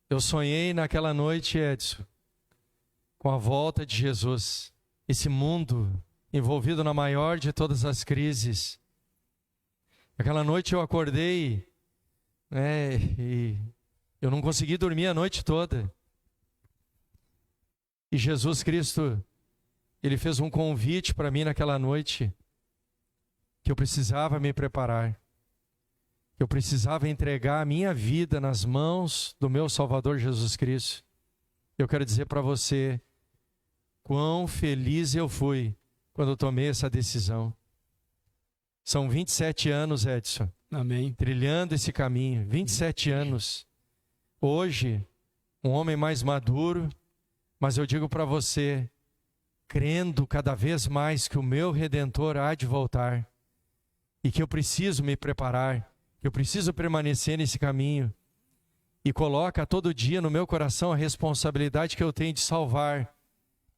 Eu sonhei naquela noite, Edson, com a volta de Jesus. Esse mundo envolvido na maior de todas as crises. Aquela noite eu acordei, né, e eu não consegui dormir a noite toda. E Jesus Cristo, Ele fez um convite para mim naquela noite, que eu precisava me preparar, que eu precisava entregar a minha vida nas mãos do meu Salvador Jesus Cristo. Eu quero dizer para você, quão feliz eu fui quando eu tomei essa decisão. São 27 anos, Edson. Amém. Trilhando esse caminho, 27 anos. Hoje, um homem mais maduro, mas eu digo para você, crendo cada vez mais que o meu Redentor há de voltar e que eu preciso me preparar, que eu preciso permanecer nesse caminho, e coloca todo dia no meu coração a responsabilidade que eu tenho de salvar,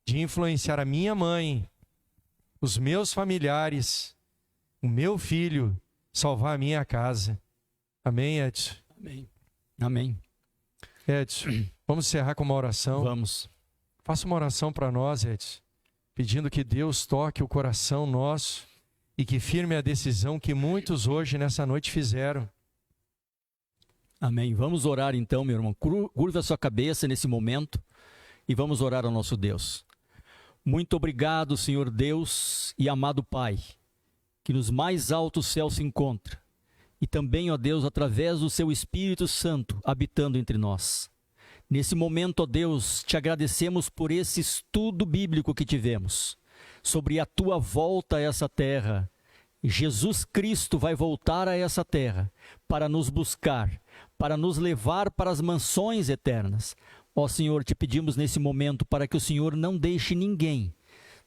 de influenciar a minha mãe, os meus familiares, o meu filho salvar a minha casa. Amém, Edson? Amém. Amém. Edson, vamos encerrar com uma oração? Vamos. Faça uma oração para nós, Edson, pedindo que Deus toque o coração nosso e que firme a decisão que muitos hoje nessa noite fizeram. Amém. Vamos orar então, meu irmão. Curva a sua cabeça nesse momento e vamos orar ao nosso Deus. Muito obrigado, Senhor Deus e amado Pai, que nos mais altos céus se encontra. E também, ó Deus, através do seu Espírito Santo habitando entre nós. Nesse momento, ó Deus, te agradecemos por esse estudo bíblico que tivemos sobre a tua volta a essa terra. Jesus Cristo vai voltar a essa terra para nos buscar, para nos levar para as mansões eternas. Ó Senhor, te pedimos nesse momento para que o Senhor não deixe ninguém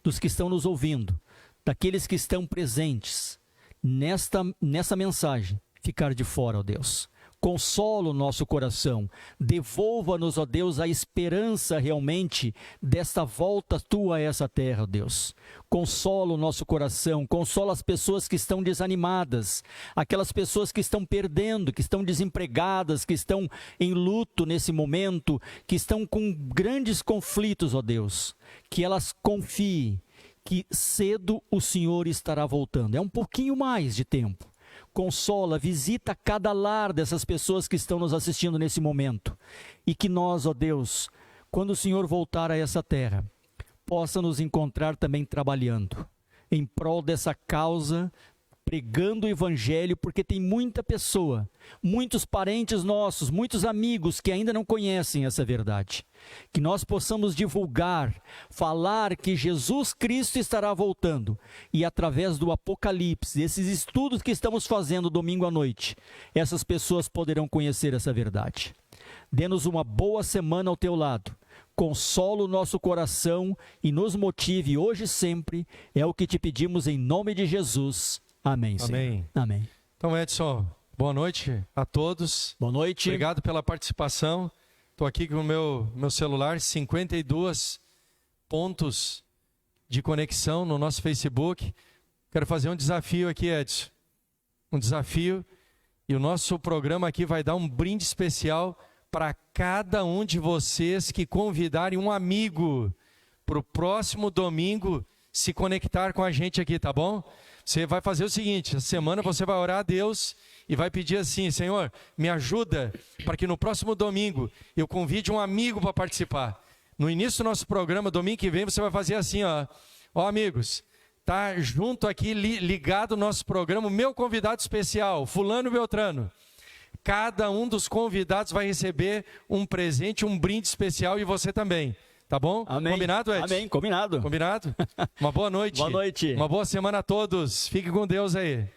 dos que estão nos ouvindo, daqueles que estão presentes nessa mensagem, ficar de fora, ó Deus. Consola o nosso coração, devolva-nos, ó Deus, a esperança realmente desta volta tua a essa terra, ó Deus. Consola o nosso coração, consola as pessoas que estão desanimadas, aquelas pessoas que estão perdendo, que estão desempregadas, que estão em luto nesse momento, que estão com grandes conflitos, ó Deus. Que elas confiem que cedo o Senhor estará voltando. É um pouquinho mais de tempo. Consola, visita cada lar dessas pessoas que estão nos assistindo nesse momento. E que nós, ó Deus, quando o Senhor voltar a essa terra, possa nos encontrar também trabalhando em prol dessa causa, pregando o Evangelho, porque tem muita pessoa, muitos parentes nossos, muitos amigos que ainda não conhecem essa verdade. Que nós possamos divulgar, falar que Jesus Cristo estará voltando e através do Apocalipse, esses estudos que estamos fazendo domingo à noite, essas pessoas poderão conhecer essa verdade. Dê-nos uma boa semana ao teu lado. Consola o nosso coração e nos motive hoje e sempre. É o que te pedimos em nome de Jesus. Amém, Senhor. Amém. Amém. Então, Edson, boa noite a todos. Boa noite. Obrigado pela participação. Estou aqui com o meu celular, 52 pontos de conexão no nosso Facebook. Quero fazer um desafio aqui, Edson. Um desafio. E o nosso programa aqui vai dar um brinde especial para cada um de vocês que convidarem um amigo para o próximo domingo se conectar com a gente aqui, tá bom? Você vai fazer o seguinte, essa semana você vai orar a Deus e vai pedir assim: Senhor, me ajuda para que no próximo domingo eu convide um amigo para participar. No início do nosso programa, domingo que vem, você vai fazer assim, ó amigos, tá junto aqui, ligado no nosso programa, o meu convidado especial, fulano Beltrano. Cada um dos convidados vai receber um presente, um brinde especial, e você também. Tá bom? Amém. Combinado, Ed? Amém, combinado. Combinado? Uma boa noite. Boa noite. Uma boa semana a todos. Fique com Deus aí.